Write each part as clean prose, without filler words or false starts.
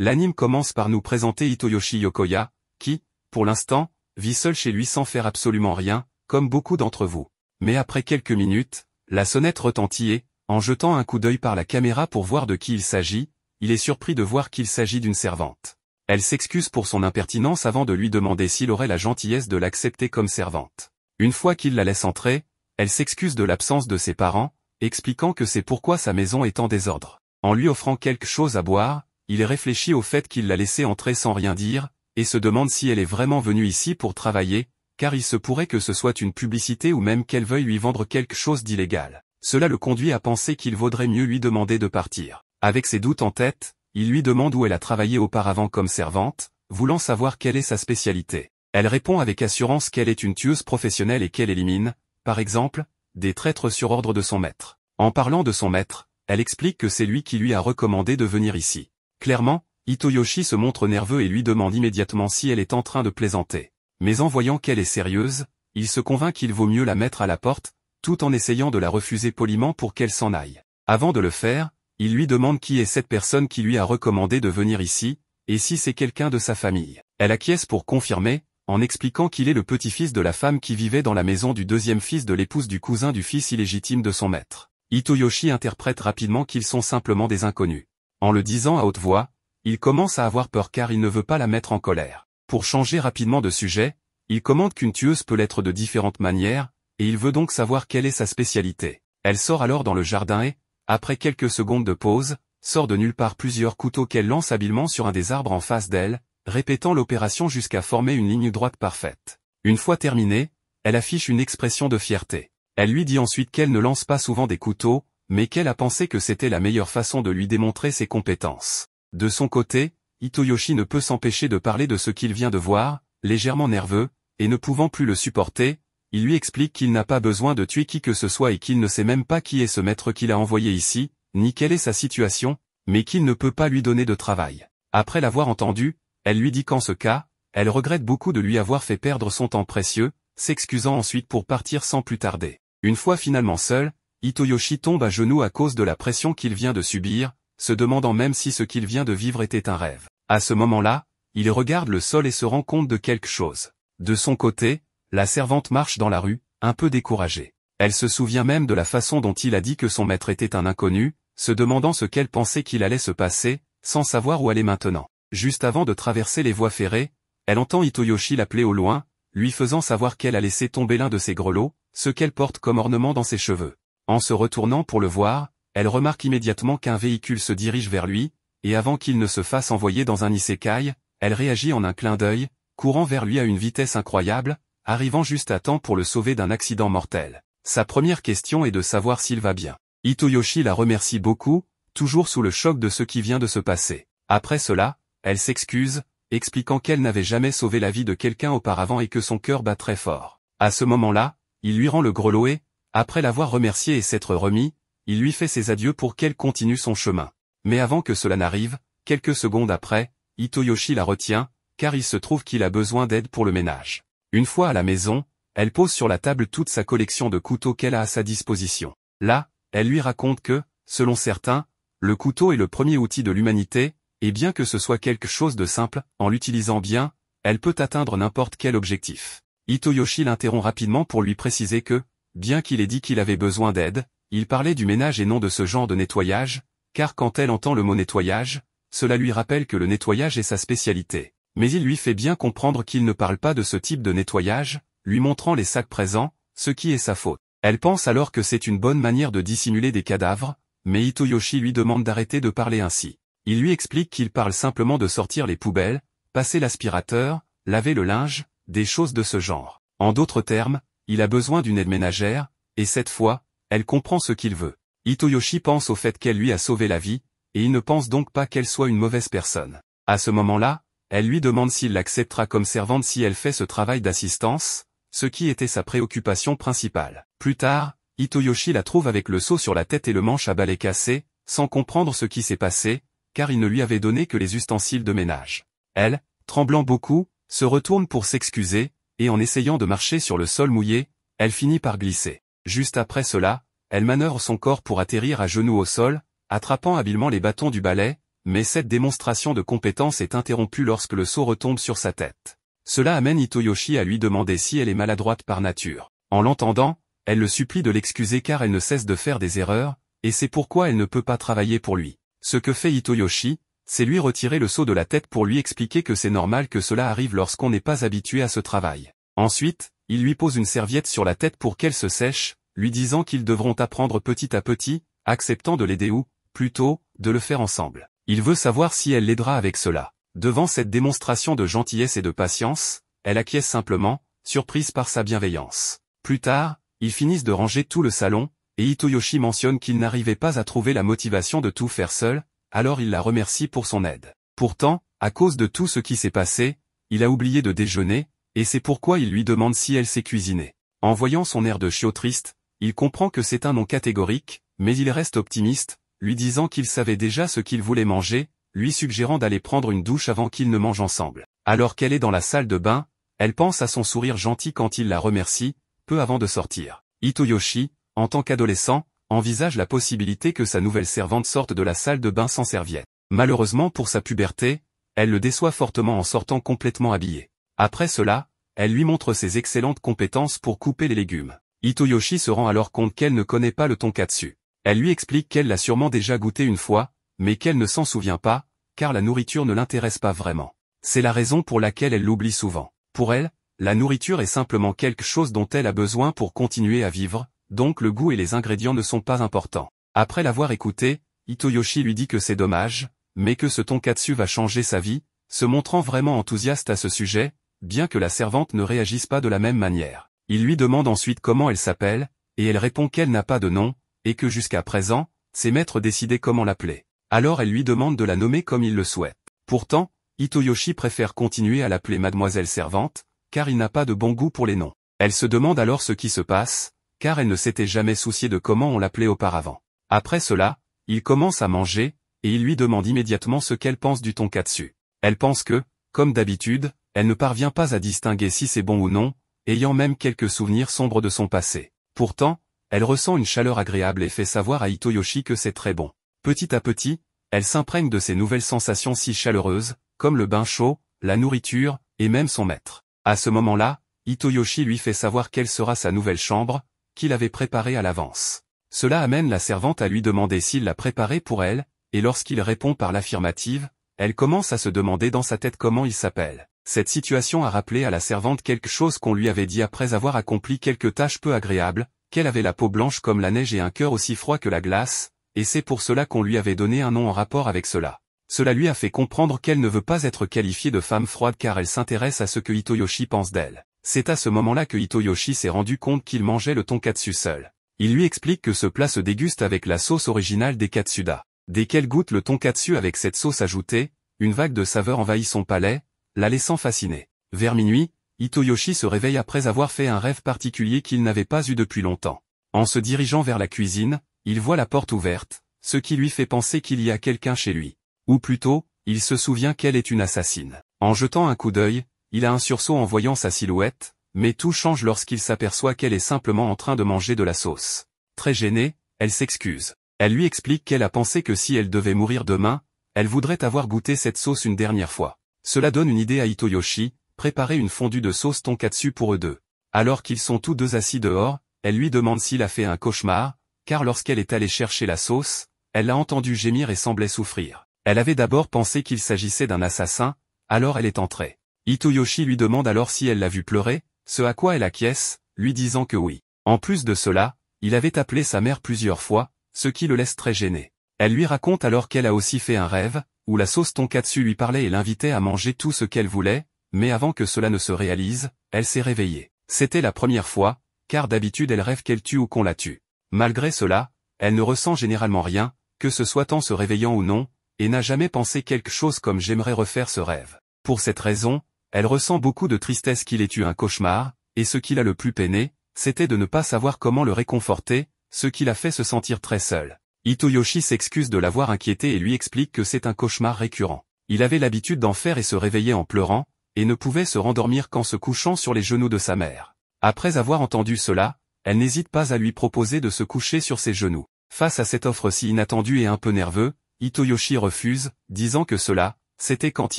L'anime commence par nous présenter Hitoyoshi Yokoya, qui, pour l'instant, vit seul chez lui sans faire absolument rien, comme beaucoup d'entre vous. Mais après quelques minutes, la sonnette retentit et, en jetant un coup d'œil par la caméra pour voir de qui il s'agit, il est surpris de voir qu'il s'agit d'une servante. Elle s'excuse pour son impertinence avant de lui demander s'il aurait la gentillesse de l'accepter comme servante. Une fois qu'il la laisse entrer, elle s'excuse de l'absence de ses parents, expliquant que c'est pourquoi sa maison est en désordre. En lui offrant quelque chose à boire, il réfléchit au fait qu'il l'a laissée entrer sans rien dire, et se demande si elle est vraiment venue ici pour travailler, car il se pourrait que ce soit une publicité ou même qu'elle veuille lui vendre quelque chose d'illégal. Cela le conduit à penser qu'il vaudrait mieux lui demander de partir. Avec ses doutes en tête, il lui demande où elle a travaillé auparavant comme servante, voulant savoir quelle est sa spécialité. Elle répond avec assurance qu'elle est une tueuse professionnelle et qu'elle élimine, par exemple, des traîtres sur ordre de son maître. En parlant de son maître, elle explique que c'est lui qui lui a recommandé de venir ici. Clairement, Hitoyoshi se montre nerveux et lui demande immédiatement si elle est en train de plaisanter. Mais en voyant qu'elle est sérieuse, il se convainc qu'il vaut mieux la mettre à la porte, tout en essayant de la refuser poliment pour qu'elle s'en aille. Avant de le faire, il lui demande qui est cette personne qui lui a recommandé de venir ici, et si c'est quelqu'un de sa famille. Elle acquiesce pour confirmer, en expliquant qu'il est le petit-fils de la femme qui vivait dans la maison du deuxième fils de l'épouse du cousin du fils illégitime de son maître. Hitoyoshi interprète rapidement qu'ils sont simplement des inconnus. En le disant à haute voix, il commence à avoir peur car il ne veut pas la mettre en colère. Pour changer rapidement de sujet, il commente qu'une tueuse peut l'être de différentes manières, et il veut donc savoir quelle est sa spécialité. Elle sort alors dans le jardin et, après quelques secondes de pause, sort de nulle part plusieurs couteaux qu'elle lance habilement sur un des arbres en face d'elle, répétant l'opération jusqu'à former une ligne droite parfaite. Une fois terminée, elle affiche une expression de fierté. Elle lui dit ensuite qu'elle ne lance pas souvent des couteaux, mais qu'elle a pensé que c'était la meilleure façon de lui démontrer ses compétences. De son côté, Hitoyoshi ne peut s'empêcher de parler de ce qu'il vient de voir, légèrement nerveux, et ne pouvant plus le supporter, il lui explique qu'il n'a pas besoin de tuer qui que ce soit et qu'il ne sait même pas qui est ce maître qu'il a envoyé ici, ni quelle est sa situation, mais qu'il ne peut pas lui donner de travail. Après l'avoir entendu, elle lui dit qu'en ce cas, elle regrette beaucoup de lui avoir fait perdre son temps précieux, s'excusant ensuite pour partir sans plus tarder. Une fois finalement seul, Hitoyoshi tombe à genoux à cause de la pression qu'il vient de subir, se demandant même si ce qu'il vient de vivre était un rêve. À ce moment-là, il regarde le sol et se rend compte de quelque chose. De son côté, la servante marche dans la rue, un peu découragée. Elle se souvient même de la façon dont il a dit que son maître était un inconnu, se demandant ce qu'elle pensait qu'il allait se passer, sans savoir où aller maintenant. Juste avant de traverser les voies ferrées, elle entend Hitoyoshi l'appeler au loin, lui faisant savoir qu'elle a laissé tomber l'un de ses grelots, ce qu'elle porte comme ornement dans ses cheveux. En se retournant pour le voir, elle remarque immédiatement qu'un véhicule se dirige vers lui, et avant qu'il ne se fasse envoyer dans un isekai, elle réagit en un clin d'œil, courant vers lui à une vitesse incroyable, arrivant juste à temps pour le sauver d'un accident mortel. Sa première question est de savoir s'il va bien. Hitoyoshi la remercie beaucoup, toujours sous le choc de ce qui vient de se passer. Après cela, elle s'excuse, expliquant qu'elle n'avait jamais sauvé la vie de quelqu'un auparavant et que son cœur bat très fort. À ce moment-là, il lui rend le grelot et, après l'avoir remercié et s'être remis, il lui fait ses adieux pour qu'elle continue son chemin. Mais avant que cela n'arrive, quelques secondes après, Hitoyoshi la retient, car il se trouve qu'il a besoin d'aide pour le ménage. Une fois à la maison, elle pose sur la table toute sa collection de couteaux qu'elle a à sa disposition. Là, elle lui raconte que, selon certains, le couteau est le premier outil de l'humanité, et bien que ce soit quelque chose de simple, en l'utilisant bien, elle peut atteindre n'importe quel objectif. Hitoyoshi l'interrompt rapidement pour lui préciser que, bien qu'il ait dit qu'il avait besoin d'aide, il parlait du ménage et non de ce genre de nettoyage, car quand elle entend le mot nettoyage, cela lui rappelle que le nettoyage est sa spécialité. Mais il lui fait bien comprendre qu'il ne parle pas de ce type de nettoyage, lui montrant les sacs présents, ce qui est sa faute. Elle pense alors que c'est une bonne manière de dissimuler des cadavres, mais Hitoyoshi lui demande d'arrêter de parler ainsi. Il lui explique qu'il parle simplement de sortir les poubelles, passer l'aspirateur, laver le linge, des choses de ce genre. En d'autres termes, il a besoin d'une aide ménagère, et cette fois, elle comprend ce qu'il veut. Hitoyoshi pense au fait qu'elle lui a sauvé la vie, et il ne pense donc pas qu'elle soit une mauvaise personne. À ce moment-là, elle lui demande s'il l'acceptera comme servante si elle fait ce travail d'assistance, ce qui était sa préoccupation principale. Plus tard, Hitoyoshi la trouve avec le seau sur la tête et le manche à balai cassé, sans comprendre ce qui s'est passé, car il ne lui avait donné que les ustensiles de ménage. Elle, tremblant beaucoup, se retourne pour s'excuser, et en essayant de marcher sur le sol mouillé, elle finit par glisser. Juste après cela, elle manœuvre son corps pour atterrir à genoux au sol, attrapant habilement les bâtons du balai, mais cette démonstration de compétence est interrompue lorsque le seau retombe sur sa tête. Cela amène Hitoyoshi à lui demander si elle est maladroite par nature. En l'entendant, elle le supplie de l'excuser car elle ne cesse de faire des erreurs, et c'est pourquoi elle ne peut pas travailler pour lui. Ce que fait Hitoyoshi, c'est lui retirer le seau de la tête pour lui expliquer que c'est normal que cela arrive lorsqu'on n'est pas habitué à ce travail. Ensuite, il lui pose une serviette sur la tête pour qu'elle se sèche, lui disant qu'ils devront apprendre petit à petit, acceptant de l'aider ou, plutôt, de le faire ensemble. Il veut savoir si elle l'aidera avec cela. Devant cette démonstration de gentillesse et de patience, elle acquiesce simplement, surprise par sa bienveillance. Plus tard, ils finissent de ranger tout le salon, et Hitoyoshi mentionne qu'il n'arrivait pas à trouver la motivation de tout faire seul, alors il la remercie pour son aide. Pourtant, à cause de tout ce qui s'est passé, il a oublié de déjeuner, et c'est pourquoi il lui demande si elle sait cuisiner. En voyant son air de chiot triste, il comprend que c'est un non catégorique, mais il reste optimiste, lui disant qu'il savait déjà ce qu'il voulait manger, lui suggérant d'aller prendre une douche avant qu'ils ne mangent ensemble. Alors qu'elle est dans la salle de bain, elle pense à son sourire gentil quand il la remercie, peu avant de sortir. Hitoyoshi, en tant qu'adolescent, envisage la possibilité que sa nouvelle servante sorte de la salle de bain sans serviette. Malheureusement pour sa puberté, elle le déçoit fortement en sortant complètement habillée. Après cela, elle lui montre ses excellentes compétences pour couper les légumes. Hitoyoshi se rend alors compte qu'elle ne connaît pas le tonkatsu. Elle lui explique qu'elle l'a sûrement déjà goûté une fois, mais qu'elle ne s'en souvient pas, car la nourriture ne l'intéresse pas vraiment. C'est la raison pour laquelle elle l'oublie souvent. Pour elle, la nourriture est simplement quelque chose dont elle a besoin pour continuer à vivre, donc le goût et les ingrédients ne sont pas importants. Après l'avoir écouté, Hitoyoshi lui dit que c'est dommage, mais que ce tonkatsu va changer sa vie, se montrant vraiment enthousiaste à ce sujet, bien que la servante ne réagisse pas de la même manière. Il lui demande ensuite comment elle s'appelle, et elle répond qu'elle n'a pas de nom, et que jusqu'à présent, ses maîtres décidaient comment l'appeler. Alors elle lui demande de la nommer comme il le souhaite. Pourtant, Hitoyoshi préfère continuer à l'appeler Mademoiselle Servante, car il n'a pas de bon goût pour les noms. Elle se demande alors ce qui se passe, car elle ne s'était jamais souciée de comment on l'appelait auparavant. Après cela, il commence à manger, et il lui demande immédiatement ce qu'elle pense du tonkatsu. Elle pense que, comme d'habitude, elle ne parvient pas à distinguer si c'est bon ou non, ayant même quelques souvenirs sombres de son passé. Pourtant, elle ressent une chaleur agréable et fait savoir à Hitoyoshi que c'est très bon. Petit à petit, elle s'imprègne de ces nouvelles sensations si chaleureuses, comme le bain chaud, la nourriture, et même son maître. À ce moment-là, Hitoyoshi lui fait savoir quelle sera sa nouvelle chambre, qu'il avait préparée à l'avance. Cela amène la servante à lui demander s'il l'a préparée pour elle, et lorsqu'il répond par l'affirmative, elle commence à se demander dans sa tête comment il s'appelle. Cette situation a rappelé à la servante quelque chose qu'on lui avait dit après avoir accompli quelques tâches peu agréables, qu'elle avait la peau blanche comme la neige et un cœur aussi froid que la glace, et c'est pour cela qu'on lui avait donné un nom en rapport avec cela. Cela lui a fait comprendre qu'elle ne veut pas être qualifiée de femme froide car elle s'intéresse à ce que Hitoyoshi pense d'elle. C'est à ce moment-là que Hitoyoshi s'est rendu compte qu'il mangeait le tonkatsu seul. Il lui explique que ce plat se déguste avec la sauce originale des Katsuda. Dès qu'elle goûte le tonkatsu avec cette sauce ajoutée, une vague de saveur envahit son palais, la laissant fascinée. Vers minuit, Hitoyoshi se réveille après avoir fait un rêve particulier qu'il n'avait pas eu depuis longtemps. En se dirigeant vers la cuisine, il voit la porte ouverte, ce qui lui fait penser qu'il y a quelqu'un chez lui. Ou plutôt, il se souvient qu'elle est une assassine. En jetant un coup d'œil, il a un sursaut en voyant sa silhouette, mais tout change lorsqu'il s'aperçoit qu'elle est simplement en train de manger de la sauce. Très gênée, elle s'excuse. Elle lui explique qu'elle a pensé que si elle devait mourir demain, elle voudrait avoir goûté cette sauce une dernière fois. Cela donne une idée à Hitoyoshi, préparer une fondue de sauce tonkatsu pour eux deux. Alors qu'ils sont tous deux assis dehors, elle lui demande s'il a fait un cauchemar, car lorsqu'elle est allée chercher la sauce, elle l'a entendu gémir et semblait souffrir. Elle avait d'abord pensé qu'il s'agissait d'un assassin, alors elle est entrée. Hitoyoshi lui demande alors si elle l'a vu pleurer, ce à quoi elle acquiesce, lui disant que oui. En plus de cela, il avait appelé sa mère plusieurs fois, ce qui le laisse très gêné. Elle lui raconte alors qu'elle a aussi fait un rêve, où la sauce tonkatsu lui parlait et l'invitait à manger tout ce qu'elle voulait, mais avant que cela ne se réalise, elle s'est réveillée. C'était la première fois, car d'habitude elle rêve qu'elle tue ou qu'on la tue. Malgré cela, elle ne ressent généralement rien, que ce soit en se réveillant ou non, et n'a jamais pensé quelque chose comme j'aimerais refaire ce rêve. Pour cette raison, elle ressent beaucoup de tristesse qu'il ait eu un cauchemar, et ce qui l'a le plus peiné, c'était de ne pas savoir comment le réconforter, ce qui l'a fait se sentir très seul. Hitoyoshi s'excuse de l'avoir inquiété et lui explique que c'est un cauchemar récurrent. Il avait l'habitude d'en faire et se réveillait en pleurant, et ne pouvait se rendormir qu'en se couchant sur les genoux de sa mère. Après avoir entendu cela, elle n'hésite pas à lui proposer de se coucher sur ses genoux. Face à cette offre si inattendue et un peu nerveux, Hitoyoshi refuse, disant que cela, c'était quand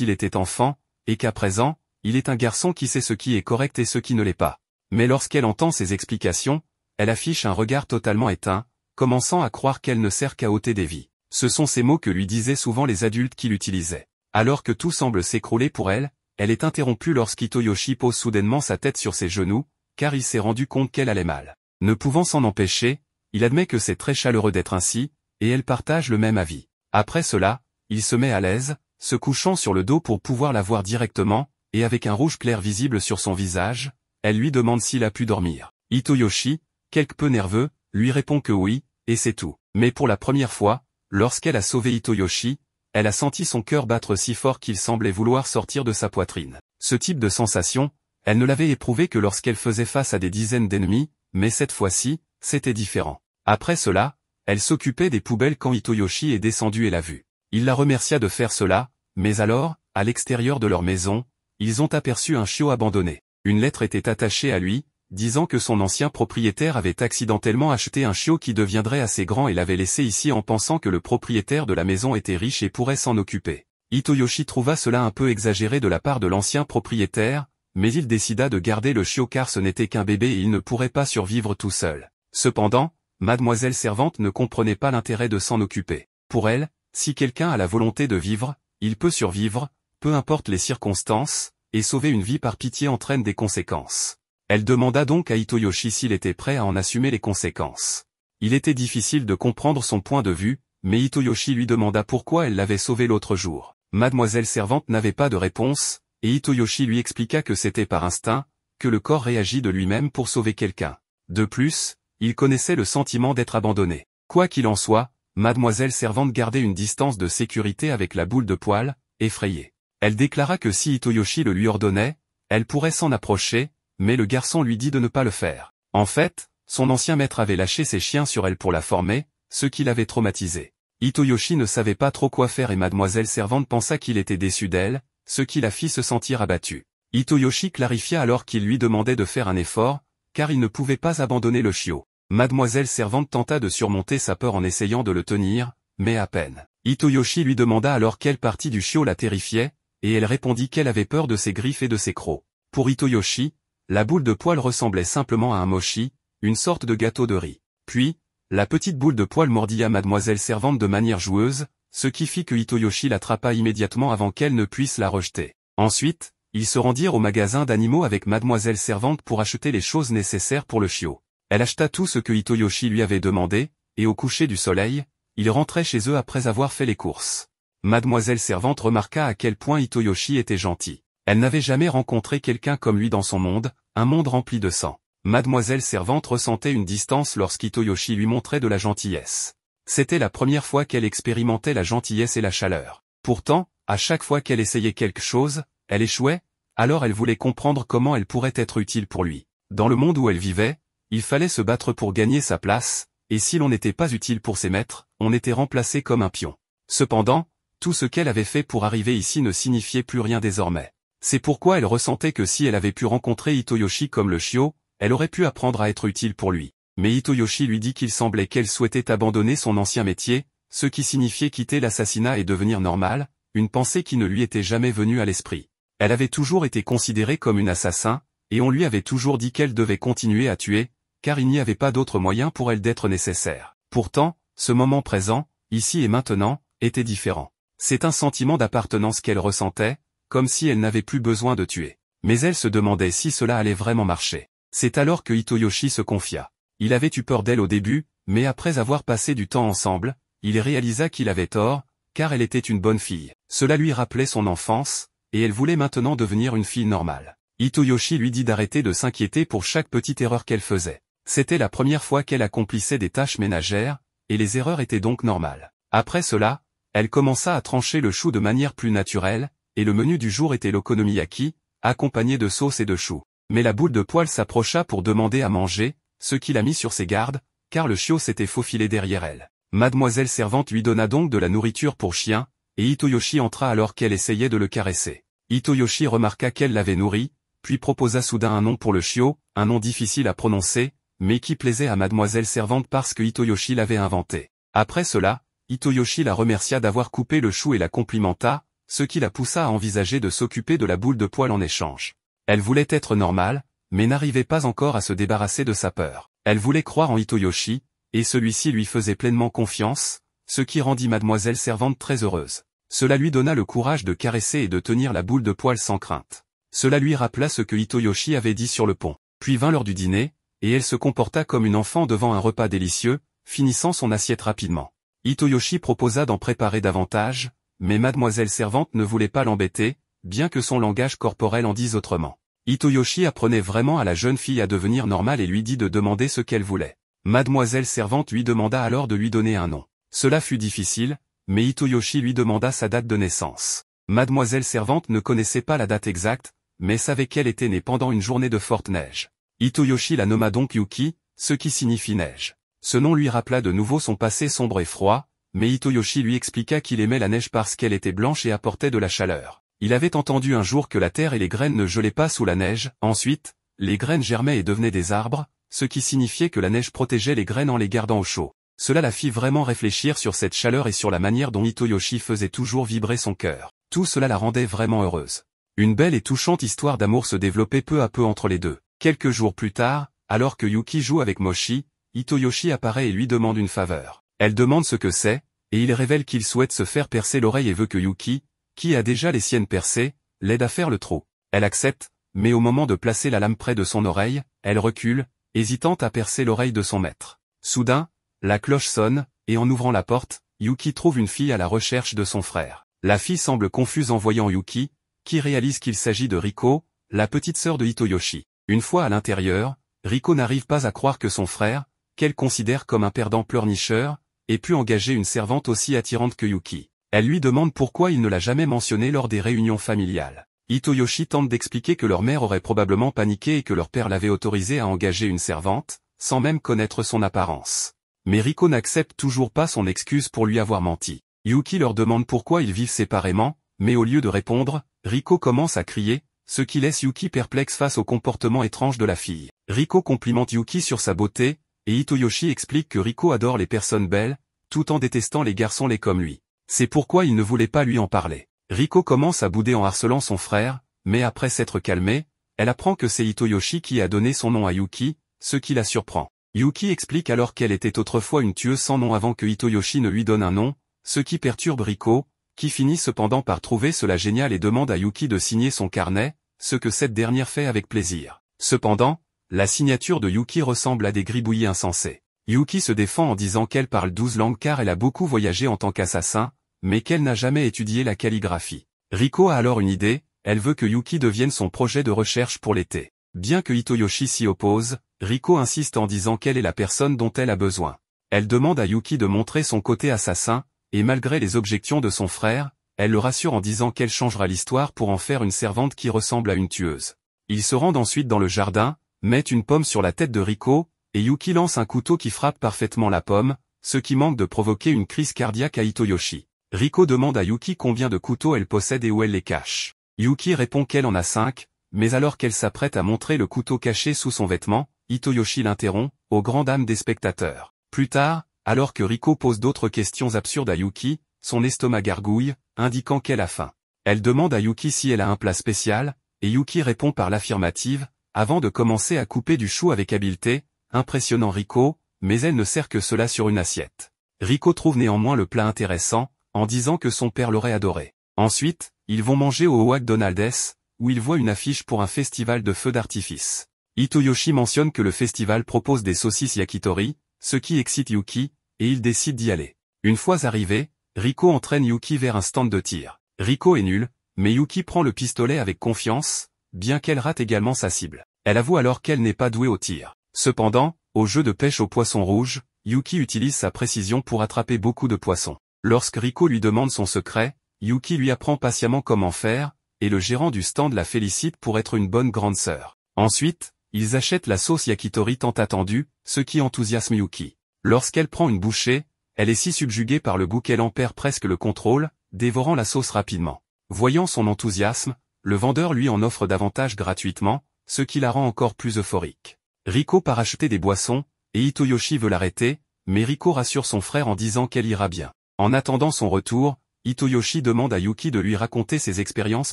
il était enfant, et qu'à présent, il est un garçon qui sait ce qui est correct et ce qui ne l'est pas. Mais lorsqu'elle entend ces explications, elle affiche un regard totalement éteint, commençant à croire qu'elle ne sert qu'à ôter des vies. Ce sont ces mots que lui disaient souvent les adultes qui l'utilisaient. Alors que tout semble s'écrouler pour elle, elle est interrompue lorsqu'Hitoyoshi pose soudainement sa tête sur ses genoux, car il s'est rendu compte qu'elle allait mal. Ne pouvant s'en empêcher, il admet que c'est très chaleureux d'être ainsi, et elle partage le même avis. Après cela, il se met à l'aise, se couchant sur le dos pour pouvoir la voir directement, et avec un rouge clair visible sur son visage, elle lui demande s'il a pu dormir. Hitoyoshi, quelque peu nerveux, lui répond que oui, et c'est tout. Mais pour la première fois, lorsqu'elle a sauvé Hitoyoshi, elle a senti son cœur battre si fort qu'il semblait vouloir sortir de sa poitrine. Ce type de sensation, elle ne l'avait éprouvé que lorsqu'elle faisait face à des dizaines d'ennemis, mais cette fois-ci, c'était différent. Après cela, elle s'occupait des poubelles quand Hitoyoshi est descendu et l'a vue. Il la remercia de faire cela, mais alors, à l'extérieur de leur maison, ils ont aperçu un chiot abandonné. Une lettre était attachée à lui, disant que son ancien propriétaire avait accidentellement acheté un chiot qui deviendrait assez grand et l'avait laissé ici en pensant que le propriétaire de la maison était riche et pourrait s'en occuper. Hitoyoshi trouva cela un peu exagéré de la part de l'ancien propriétaire, mais il décida de garder le chiot car ce n'était qu'un bébé et il ne pourrait pas survivre tout seul. Cependant, Mademoiselle Servante ne comprenait pas l'intérêt de s'en occuper. Pour elle, si quelqu'un a la volonté de vivre, il peut survivre, peu importe les circonstances, et sauver une vie par pitié entraîne des conséquences. Elle demanda donc à Hitoyoshi s'il était prêt à en assumer les conséquences. Il était difficile de comprendre son point de vue, mais Hitoyoshi lui demanda pourquoi elle l'avait sauvé l'autre jour. Mademoiselle Servante n'avait pas de réponse, et Hitoyoshi lui expliqua que c'était par instinct, que le corps réagit de lui-même pour sauver quelqu'un. De plus, il connaissait le sentiment d'être abandonné. Quoi qu'il en soit, Mademoiselle Servante gardait une distance de sécurité avec la boule de poil, effrayée. Elle déclara que si Hitoyoshi le lui ordonnait, elle pourrait s'en approcher, mais le garçon lui dit de ne pas le faire. En fait, son ancien maître avait lâché ses chiens sur elle pour la former, ce qui l'avait traumatisée. Hitoyoshi ne savait pas trop quoi faire et Mademoiselle Servante pensa qu'il était déçu d'elle, ce qui la fit se sentir abattue. Hitoyoshi clarifia alors qu'il lui demandait de faire un effort, car il ne pouvait pas abandonner le chiot. Mademoiselle Servante tenta de surmonter sa peur en essayant de le tenir, mais à peine. Hitoyoshi lui demanda alors quelle partie du chiot la terrifiait, et elle répondit qu'elle avait peur de ses griffes et de ses crocs. Pour Hitoyoshi, la boule de poil ressemblait simplement à un mochi, une sorte de gâteau de riz. Puis, la petite boule de poil mordit à Mademoiselle Servante de manière joueuse, ce qui fit que Hitoyoshi l'attrapa immédiatement avant qu'elle ne puisse la rejeter. Ensuite, ils se rendirent au magasin d'animaux avec Mademoiselle Servante pour acheter les choses nécessaires pour le chiot. Elle acheta tout ce que Hitoyoshi lui avait demandé, et au coucher du soleil, ils rentraient chez eux après avoir fait les courses. Mademoiselle Servante remarqua à quel point Hitoyoshi était gentil. Elle n'avait jamais rencontré quelqu'un comme lui dans son monde, un monde rempli de sang. Mademoiselle Servante ressentait une distance lorsqu'Hitoyoshi lui montrait de la gentillesse. C'était la première fois qu'elle expérimentait la gentillesse et la chaleur. Pourtant, à chaque fois qu'elle essayait quelque chose, elle échouait, alors elle voulait comprendre comment elle pourrait être utile pour lui. Dans le monde où elle vivait, il fallait se battre pour gagner sa place, et si l'on n'était pas utile pour ses maîtres, on était remplacé comme un pion. Cependant, tout ce qu'elle avait fait pour arriver ici ne signifiait plus rien désormais. C'est pourquoi elle ressentait que si elle avait pu rencontrer Hitoyoshi comme le chiot, elle aurait pu apprendre à être utile pour lui. Mais Hitoyoshi lui dit qu'il semblait qu'elle souhaitait abandonner son ancien métier, ce qui signifiait quitter l'assassinat et devenir normale, une pensée qui ne lui était jamais venue à l'esprit. Elle avait toujours été considérée comme une assassin, et on lui avait toujours dit qu'elle devait continuer à tuer, car il n'y avait pas d'autre moyen pour elle d'être nécessaire. Pourtant, ce moment présent, ici et maintenant, était différent. C'est un sentiment d'appartenance qu'elle ressentait, comme si elle n'avait plus besoin de tuer. Mais elle se demandait si cela allait vraiment marcher. C'est alors que Hitoyoshi se confia. Il avait eu peur d'elle au début, mais après avoir passé du temps ensemble, il réalisa qu'il avait tort, car elle était une bonne fille. Cela lui rappelait son enfance, et elle voulait maintenant devenir une fille normale. Hitoyoshi lui dit d'arrêter de s'inquiéter pour chaque petite erreur qu'elle faisait. C'était la première fois qu'elle accomplissait des tâches ménagères, et les erreurs étaient donc normales. Après cela, elle commença à trancher le chou de manière plus naturelle, et le menu du jour était l'okonomiyaki, accompagné de sauce et de choux. Mais la boule de poil s'approcha pour demander à manger, ce qui la mit sur ses gardes, car le chiot s'était faufilé derrière elle. Mademoiselle Servante lui donna donc de la nourriture pour chien, et Hitoyoshi entra alors qu'elle essayait de le caresser. Hitoyoshi remarqua qu'elle l'avait nourri, puis proposa soudain un nom pour le chiot, un nom difficile à prononcer, mais qui plaisait à Mademoiselle Servante parce que Hitoyoshi l'avait inventé. Après cela, Hitoyoshi la remercia d'avoir coupé le chou et la complimenta, ce qui la poussa à envisager de s'occuper de la boule de poil en échange. Elle voulait être normale, mais n'arrivait pas encore à se débarrasser de sa peur. Elle voulait croire en Hitoyoshi, et celui-ci lui faisait pleinement confiance, ce qui rendit mademoiselle servante très heureuse. Cela lui donna le courage de caresser et de tenir la boule de poil sans crainte. Cela lui rappela ce que Hitoyoshi avait dit sur le pont. Puis vint l'heure du dîner, et elle se comporta comme une enfant devant un repas délicieux, finissant son assiette rapidement. Hitoyoshi proposa d'en préparer davantage, mais mademoiselle servante ne voulait pas l'embêter, bien que son langage corporel en dise autrement. Hitoyoshi apprenait vraiment à la jeune fille à devenir normale et lui dit de demander ce qu'elle voulait. Mademoiselle servante lui demanda alors de lui donner un nom. Cela fut difficile, mais Hitoyoshi lui demanda sa date de naissance. Mademoiselle servante ne connaissait pas la date exacte, mais savait qu'elle était née pendant une journée de forte neige. Hitoyoshi la nomma donc Yuki, ce qui signifie neige. Ce nom lui rappela de nouveau son passé sombre et froid, mais Hitoyoshi lui expliqua qu'il aimait la neige parce qu'elle était blanche et apportait de la chaleur. Il avait entendu un jour que la terre et les graines ne gelaient pas sous la neige. Ensuite, les graines germaient et devenaient des arbres, ce qui signifiait que la neige protégeait les graines en les gardant au chaud. Cela la fit vraiment réfléchir sur cette chaleur et sur la manière dont Hitoyoshi faisait toujours vibrer son cœur. Tout cela la rendait vraiment heureuse. Une belle et touchante histoire d'amour se développait peu à peu entre les deux. Quelques jours plus tard, alors que Yuki joue avec Mochi, Hitoyoshi apparaît et lui demande une faveur. Elle demande ce que c'est, et il révèle qu'il souhaite se faire percer l'oreille et veut que Yuki, qui a déjà les siennes percées, l'aide à faire le trou. Elle accepte, mais au moment de placer la lame près de son oreille, elle recule, hésitant à percer l'oreille de son maître. Soudain, la cloche sonne, et en ouvrant la porte, Yuki trouve une fille à la recherche de son frère. La fille semble confuse en voyant Yuki, qui réalise qu'il s'agit de Riko, la petite sœur de Hitoyoshi. Une fois à l'intérieur, Riko n'arrive pas à croire que son frère, qu'elle considère comme un perdant pleurnicheur, ait pu engager une servante aussi attirante que Yuki. Elle lui demande pourquoi il ne l'a jamais mentionné lors des réunions familiales. Hitoyoshi tente d'expliquer que leur mère aurait probablement paniqué et que leur père l'avait autorisé à engager une servante, sans même connaître son apparence. Mais Riko n'accepte toujours pas son excuse pour lui avoir menti. Yuki leur demande pourquoi ils vivent séparément, mais au lieu de répondre, Riko commence à crier, ce qui laisse Yuki perplexe face au comportement étrange de la fille. Riko complimente Yuki sur sa beauté, et Hitoyoshi explique que Riko adore les personnes belles, tout en détestant les garçons laids comme lui. C'est pourquoi il ne voulait pas lui en parler. Riko commence à bouder en harcelant son frère, mais après s'être calmée, elle apprend que c'est Hitoyoshi qui a donné son nom à Yuki, ce qui la surprend. Yuki explique alors qu'elle était autrefois une tueuse sans nom avant que Hitoyoshi ne lui donne un nom, ce qui perturbe Riko, qui finit cependant par trouver cela génial et demande à Yuki de signer son carnet, ce que cette dernière fait avec plaisir. Cependant, la signature de Yuki ressemble à des gribouillis insensés. Yuki se défend en disant qu'elle parle 12 langues car elle a beaucoup voyagé en tant qu'assassin, mais qu'elle n'a jamais étudié la calligraphie. Riko a alors une idée, elle veut que Yuki devienne son projet de recherche pour l'été. Bien que Hitoyoshi s'y oppose, Riko insiste en disant qu'elle est la personne dont elle a besoin. Elle demande à Yuki de montrer son côté assassin, et malgré les objections de son frère, elle le rassure en disant qu'elle changera l'histoire pour en faire une servante qui ressemble à une tueuse. Ils se rendent ensuite dans le jardin, mettent une pomme sur la tête de Riko, et Yuki lance un couteau qui frappe parfaitement la pomme, ce qui manque de provoquer une crise cardiaque à Hitoyoshi. Riko demande à Yuki combien de couteaux elle possède et où elle les cache. Yuki répond qu'elle en a 5, mais alors qu'elle s'apprête à montrer le couteau caché sous son vêtement, Hitoyoshi l'interrompt, aux grandes dames des spectateurs. Plus tard, alors que Riko pose d'autres questions absurdes à Yuki, son estomac gargouille, indiquant qu'elle a faim. Elle demande à Yuki si elle a un plat spécial, et Yuki répond par l'affirmative, avant de commencer à couper du chou avec habileté, impressionnant Riko, mais elle ne sert que cela sur une assiette. Riko trouve néanmoins le plat intéressant, en disant que son père l'aurait adoré. Ensuite, ils vont manger au McDonald's, où ils voient une affiche pour un festival de feux d'artifice. Hitoyoshi mentionne que le festival propose des saucisses yakitori, ce qui excite Yuki, et il décide d'y aller. Une fois arrivé, Riko entraîne Yuki vers un stand de tir. Riko est nul, mais Yuki prend le pistolet avec confiance, bien qu'elle rate également sa cible. Elle avoue alors qu'elle n'est pas douée au tir. Cependant, au jeu de pêche au poisson rouge, Yuki utilise sa précision pour attraper beaucoup de poissons. Lorsque Riko lui demande son secret, Yuki lui apprend patiemment comment faire, et le gérant du stand la félicite pour être une bonne grande sœur. Ensuite, ils achètent la sauce yakitori tant attendue, ce qui enthousiasme Yuki. Lorsqu'elle prend une bouchée, elle est si subjuguée par le goût qu'elle en perd presque le contrôle, dévorant la sauce rapidement. Voyant son enthousiasme, le vendeur lui en offre davantage gratuitement, ce qui la rend encore plus euphorique. Riko part acheter des boissons, et Hitoyoshi veut l'arrêter, mais Riko rassure son frère en disant qu'elle ira bien. En attendant son retour, Hitoyoshi demande à Yuki de lui raconter ses expériences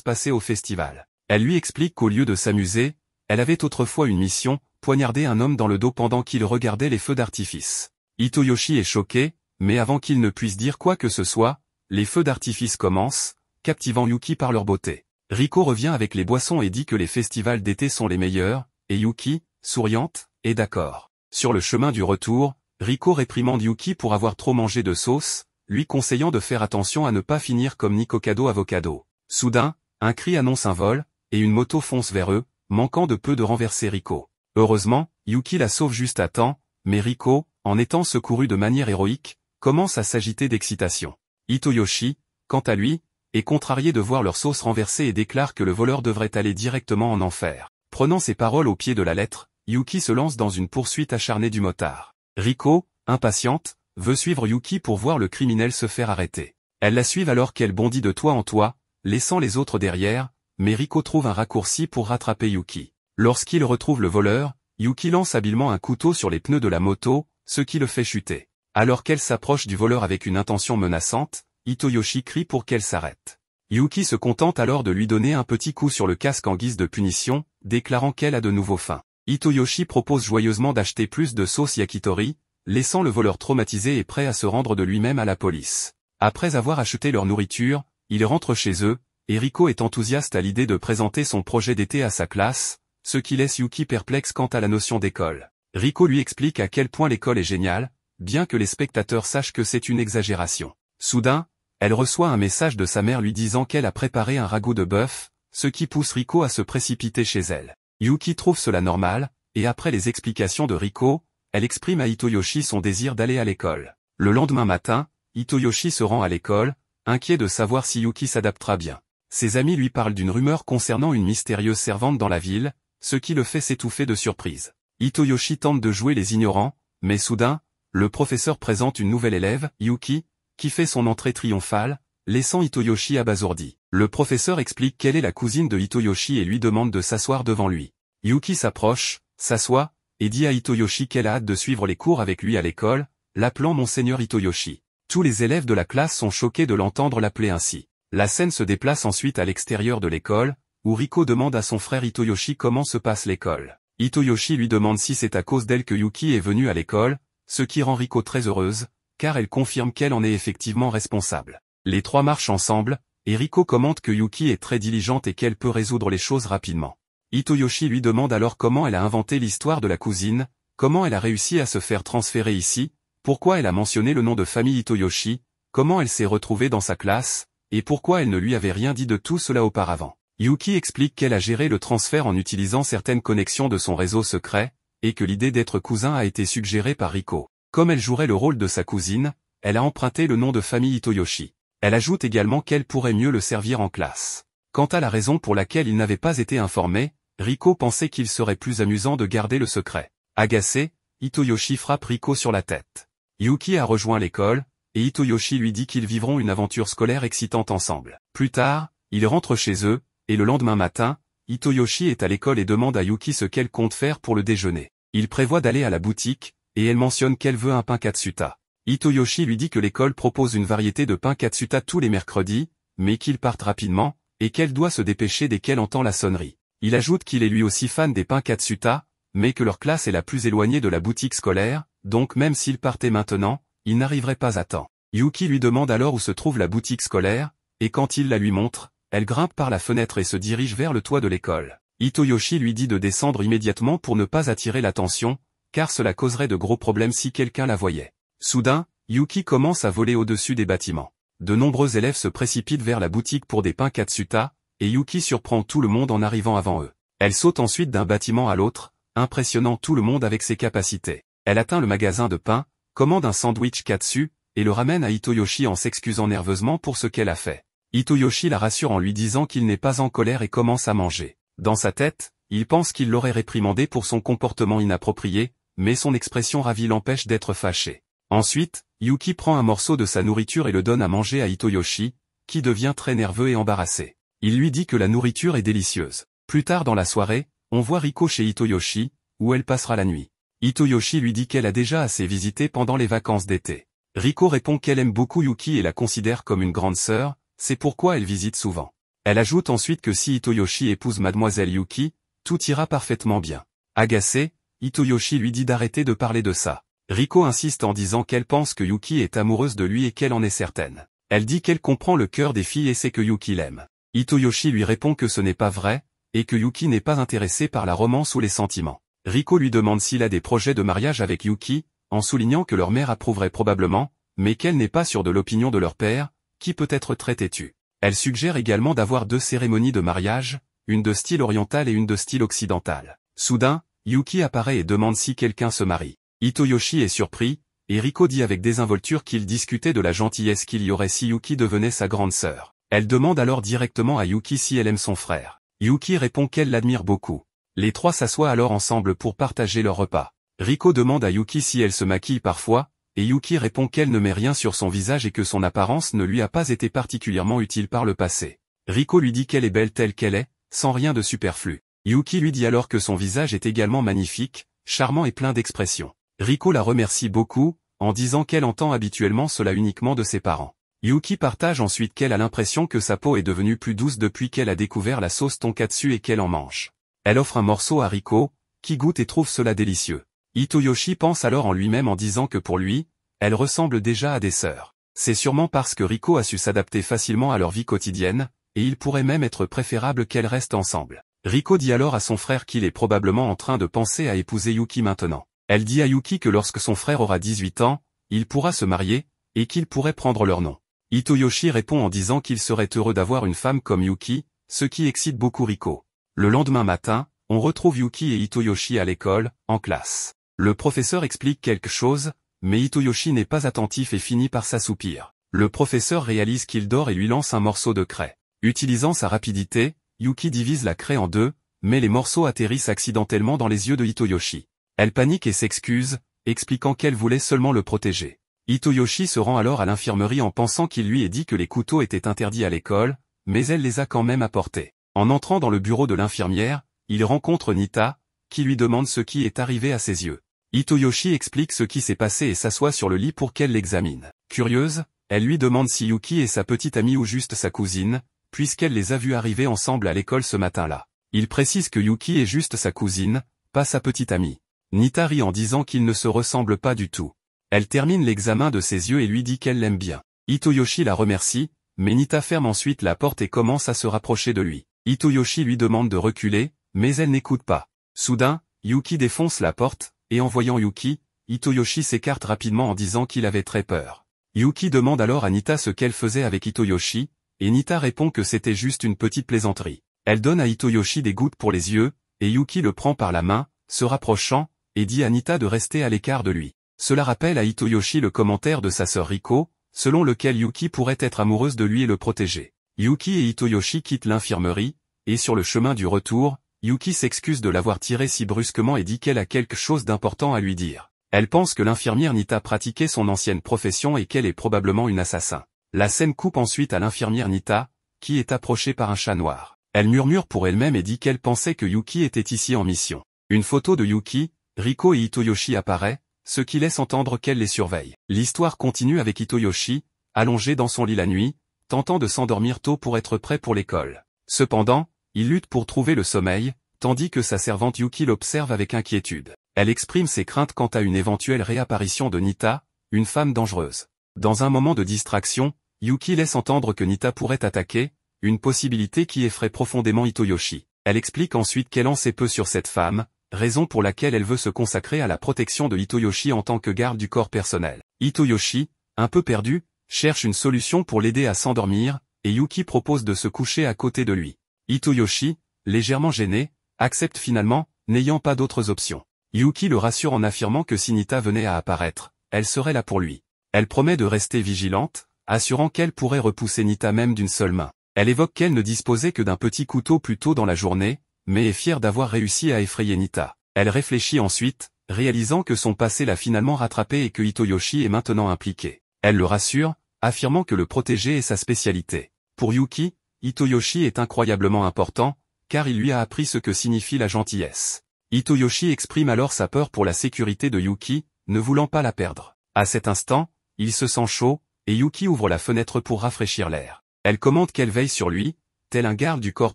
passées au festival. Elle lui explique qu'au lieu de s'amuser, elle avait autrefois une mission, poignarder un homme dans le dos pendant qu'il regardait les feux d'artifice. Hitoyoshi est choqué, mais avant qu'il ne puisse dire quoi que ce soit, les feux d'artifice commencent, captivant Yuki par leur beauté. Riko revient avec les boissons et dit que les festivals d'été sont les meilleurs, et Yuki, souriante, est d'accord. Sur le chemin du retour, Riko réprimande Yuki pour avoir trop mangé de sauce, lui conseillant de faire attention à ne pas finir comme Nikocado Avocado. Soudain, un cri annonce un vol, et une moto fonce vers eux, manquant de peu de renverser Riko. Heureusement, Yuki la sauve juste à temps, mais Riko, en étant secouru de manière héroïque, commence à s'agiter d'excitation. Hitoyoshi, quant à lui, est contrarié de voir leur sauce renversée et déclare que le voleur devrait aller directement en enfer. Prenant ses paroles au pied de la lettre, Yuki se lance dans une poursuite acharnée du motard. Riko, impatiente, veut suivre Yuki pour voir le criminel se faire arrêter. Elle la suit alors qu'elle bondit de toit en toit, laissant les autres derrière, mais Riko trouve un raccourci pour rattraper Yuki. Lorsqu'il retrouve le voleur, Yuki lance habilement un couteau sur les pneus de la moto, ce qui le fait chuter. Alors qu'elle s'approche du voleur avec une intention menaçante, Hitoyoshi crie pour qu'elle s'arrête. Yuki se contente alors de lui donner un petit coup sur le casque en guise de punition, déclarant qu'elle a de nouveau faim. Hitoyoshi propose joyeusement d'acheter plus de sauce yakitori, laissant le voleur traumatisé et prêt à se rendre de lui-même à la police. Après avoir acheté leur nourriture, ils rentrent chez eux, et Riko est enthousiaste à l'idée de présenter son projet d'été à sa classe, ce qui laisse Yuki perplexe quant à la notion d'école. Riko lui explique à quel point l'école est géniale, bien que les spectateurs sachent que c'est une exagération. Soudain, elle reçoit un message de sa mère lui disant qu'elle a préparé un ragoût de bœuf, ce qui pousse Riko à se précipiter chez elle. Yuki trouve cela normal, et après les explications de Riko, elle exprime à Hitoyoshi son désir d'aller à l'école. Le lendemain matin, Hitoyoshi se rend à l'école, inquiet de savoir si Yuki s'adaptera bien. Ses amis lui parlent d'une rumeur concernant une mystérieuse servante dans la ville, ce qui le fait s'étouffer de surprise. Hitoyoshi tente de jouer les ignorants, mais soudain, le professeur présente une nouvelle élève, Yuki, qui fait son entrée triomphale, laissant Hitoyoshi abasourdi. Le professeur explique qu'elle est la cousine de Hitoyoshi et lui demande de s'asseoir devant lui. Yuki s'approche, s'assoit, et dit à Hitoyoshi qu'elle a hâte de suivre les cours avec lui à l'école, l'appelant Monseigneur Hitoyoshi. Tous les élèves de la classe sont choqués de l'entendre l'appeler ainsi. La scène se déplace ensuite à l'extérieur de l'école, où Riko demande à son frère Hitoyoshi comment se passe l'école. Hitoyoshi lui demande si c'est à cause d'elle que Yuki est venue à l'école, ce qui rend Riko très heureuse, car elle confirme qu'elle en est effectivement responsable. Les trois marchent ensemble, et Riko commente que Yuki est très diligente et qu'elle peut résoudre les choses rapidement. Hitoyoshi lui demande alors comment elle a inventé l'histoire de la cousine, comment elle a réussi à se faire transférer ici, pourquoi elle a mentionné le nom de famille Hitoyoshi, comment elle s'est retrouvée dans sa classe, et pourquoi elle ne lui avait rien dit de tout cela auparavant. Yuki explique qu'elle a géré le transfert en utilisant certaines connexions de son réseau secret, et que l'idée d'être cousin a été suggérée par Riko. Comme elle jouerait le rôle de sa cousine, elle a emprunté le nom de famille Hitoyoshi. Elle ajoute également qu'elle pourrait mieux le servir en classe. Quant à la raison pour laquelle il n'avait pas été informé, Riko pensait qu'il serait plus amusant de garder le secret. Agacé, Hitoyoshi frappe Riko sur la tête. Yuki a rejoint l'école, et Hitoyoshi lui dit qu'ils vivront une aventure scolaire excitante ensemble. Plus tard, ils rentrent chez eux, et le lendemain matin, Hitoyoshi est à l'école et demande à Yuki ce qu'elle compte faire pour le déjeuner. Il prévoit d'aller à la boutique, et elle mentionne qu'elle veut un pain katsuta. Hitoyoshi lui dit que l'école propose une variété de pain katsuta tous les mercredis, mais qu'ils partent rapidement, et qu'elle doit se dépêcher dès qu'elle entend la sonnerie. Il ajoute qu'il est lui aussi fan des pains katsuta, mais que leur classe est la plus éloignée de la boutique scolaire, donc même s'ils partaient maintenant, ils n'arriveraient pas à temps. Yuki lui demande alors où se trouve la boutique scolaire, et quand il la lui montre, elle grimpe par la fenêtre et se dirige vers le toit de l'école. Hitoyoshi lui dit de descendre immédiatement pour ne pas attirer l'attention, car cela causerait de gros problèmes si quelqu'un la voyait. Soudain, Yuki commence à voler au-dessus des bâtiments. De nombreux élèves se précipitent vers la boutique pour des pains katsuta, et Yuki surprend tout le monde en arrivant avant eux. Elle saute ensuite d'un bâtiment à l'autre, impressionnant tout le monde avec ses capacités. Elle atteint le magasin de pain, commande un sandwich katsu, et le ramène à Hitoyoshi en s'excusant nerveusement pour ce qu'elle a fait. Hitoyoshi la rassure en lui disant qu'il n'est pas en colère et commence à manger. Dans sa tête, il pense qu'il l'aurait réprimandé pour son comportement inapproprié, mais son expression ravie l'empêche d'être fâché. Ensuite, Yuki prend un morceau de sa nourriture et le donne à manger à Hitoyoshi, qui devient très nerveux et embarrassé. Il lui dit que la nourriture est délicieuse. Plus tard dans la soirée, on voit Riko chez Hitoyoshi, où elle passera la nuit. Hitoyoshi lui dit qu'elle a déjà assez visité pendant les vacances d'été. Riko répond qu'elle aime beaucoup Yuki et la considère comme une grande sœur, c'est pourquoi elle visite souvent. Elle ajoute ensuite que si Hitoyoshi épouse mademoiselle Yuki, tout ira parfaitement bien. Agacé, Hitoyoshi lui dit d'arrêter de parler de ça. Riko insiste en disant qu'elle pense que Yuki est amoureuse de lui et qu'elle en est certaine. Elle dit qu'elle comprend le cœur des filles et sait que Yuki l'aime. Hitoyoshi lui répond que ce n'est pas vrai, et que Yuki n'est pas intéressé par la romance ou les sentiments. Riko lui demande s'il a des projets de mariage avec Yuki, en soulignant que leur mère approuverait probablement, mais qu'elle n'est pas sûre de l'opinion de leur père, qui peut être très têtu. Elle suggère également d'avoir 2 cérémonies de mariage, une de style oriental et une de style occidental. Soudain, Yuki apparaît et demande si quelqu'un se marie. Hitoyoshi est surpris, et Riko dit avec désinvolture qu'il discutait de la gentillesse qu'il y aurait si Yuki devenait sa grande sœur. Elle demande alors directement à Yuki si elle aime son frère. Yuki répond qu'elle l'admire beaucoup. Les trois s'assoient alors ensemble pour partager leur repas. Riko demande à Yuki si elle se maquille parfois, et Yuki répond qu'elle ne met rien sur son visage et que son apparence ne lui a pas été particulièrement utile par le passé. Riko lui dit qu'elle est belle telle qu'elle est, sans rien de superflu. Yuki lui dit alors que son visage est également magnifique, charmant et plein d'expression. Riko la remercie beaucoup, en disant qu'elle entend habituellement cela uniquement de ses parents. Yuki partage ensuite qu'elle a l'impression que sa peau est devenue plus douce depuis qu'elle a découvert la sauce tonkatsu et qu'elle en mange. Elle offre un morceau à Riko, qui goûte et trouve cela délicieux. Hitoyoshi pense alors en lui-même en disant que pour lui, elle ressemble déjà à des sœurs. C'est sûrement parce que Riko a su s'adapter facilement à leur vie quotidienne, et il pourrait même être préférable qu'elles restent ensemble. Riko dit alors à son frère qu'il est probablement en train de penser à épouser Yuki maintenant. Elle dit à Yuki que lorsque son frère aura 18 ans, il pourra se marier, et qu'il pourrait prendre leur nom. Hitoyoshi répond en disant qu'il serait heureux d'avoir une femme comme Yuki, ce qui excite beaucoup Riko. Le lendemain matin, on retrouve Yuki et Hitoyoshi à l'école, en classe. Le professeur explique quelque chose, mais Hitoyoshi n'est pas attentif et finit par s'assoupir. Le professeur réalise qu'il dort et lui lance un morceau de craie. Utilisant sa rapidité, Yuki divise la craie en 2, mais les morceaux atterrissent accidentellement dans les yeux de Hitoyoshi. Elle panique et s'excuse, expliquant qu'elle voulait seulement le protéger. Hitoyoshi se rend alors à l'infirmerie en pensant qu'il lui ait dit que les couteaux étaient interdits à l'école, mais elle les a quand même apportés. En entrant dans le bureau de l'infirmière, il rencontre Nita, qui lui demande ce qui est arrivé à ses yeux. Hitoyoshi explique ce qui s'est passé et s'assoit sur le lit pour qu'elle l'examine. Curieuse, elle lui demande si Yuki est sa petite amie ou juste sa cousine, puisqu'elle les a vus arriver ensemble à l'école ce matin-là. Il précise que Yuki est juste sa cousine, pas sa petite amie. Nita rit en disant qu'ils ne se ressemblent pas du tout. Elle termine l'examen de ses yeux et lui dit qu'elle l'aime bien. Hitoyoshi la remercie, mais Nita ferme ensuite la porte et commence à se rapprocher de lui. Hitoyoshi lui demande de reculer, mais elle n'écoute pas. Soudain, Yuki défonce la porte, et en voyant Yuki, Hitoyoshi s'écarte rapidement en disant qu'il avait très peur. Yuki demande alors à Nita ce qu'elle faisait avec Hitoyoshi, et Nita répond que c'était juste une petite plaisanterie. Elle donne à Hitoyoshi des gouttes pour les yeux, et Yuki le prend par la main, se rapprochant, et dit à Nita de rester à l'écart de lui. Cela rappelle à Hitoyoshi le commentaire de sa sœur Riko, selon lequel Yuki pourrait être amoureuse de lui et le protéger. Yuki et Hitoyoshi quittent l'infirmerie, et sur le chemin du retour, Yuki s'excuse de l'avoir tiré si brusquement et dit qu'elle a quelque chose d'important à lui dire. Elle pense que l'infirmière Nita pratiquait son ancienne profession et qu'elle est probablement une assassin. La scène coupe ensuite à l'infirmière Nita, qui est approchée par un chat noir. Elle murmure pour elle-même et dit qu'elle pensait que Yuki était ici en mission. Une photo de Yuki, Riko et Hitoyoshi apparaît, ce qui laisse entendre qu'elle les surveille. L'histoire continue avec Hitoyoshi, allongé dans son lit la nuit, tentant de s'endormir tôt pour être prêt pour l'école. Cependant, il lutte pour trouver le sommeil, tandis que sa servante Yuki l'observe avec inquiétude. Elle exprime ses craintes quant à une éventuelle réapparition de Nita, une femme dangereuse. Dans un moment de distraction, Yuki laisse entendre que Nita pourrait attaquer, une possibilité qui effraie profondément Hitoyoshi. Elle explique ensuite qu'elle en sait peu sur cette femme, raison pour laquelle elle veut se consacrer à la protection de Hitoyoshi en tant que garde du corps personnel. Hitoyoshi, un peu perdu, cherche une solution pour l'aider à s'endormir, et Yuki propose de se coucher à côté de lui. Hitoyoshi, légèrement gêné, accepte finalement, n'ayant pas d'autres options. Yuki le rassure en affirmant que si Nita venait à apparaître, elle serait là pour lui. Elle promet de rester vigilante, assurant qu'elle pourrait repousser Nita même d'une seule main. Elle évoque qu'elle ne disposait que d'un petit couteau plus tôt dans la journée, mais est fière d'avoir réussi à effrayer Nita. Elle réfléchit ensuite, réalisant que son passé l'a finalement rattrapé et que Hitoyoshi est maintenant impliqué. Elle le rassure, affirmant que le protéger est sa spécialité. Pour Yuki, Hitoyoshi est incroyablement important, car il lui a appris ce que signifie la gentillesse. Hitoyoshi exprime alors sa peur pour la sécurité de Yuki, ne voulant pas la perdre. À cet instant, il se sent chaud, et Yuki ouvre la fenêtre pour rafraîchir l'air. Elle commande qu'elle veille sur lui, tel un garde du corps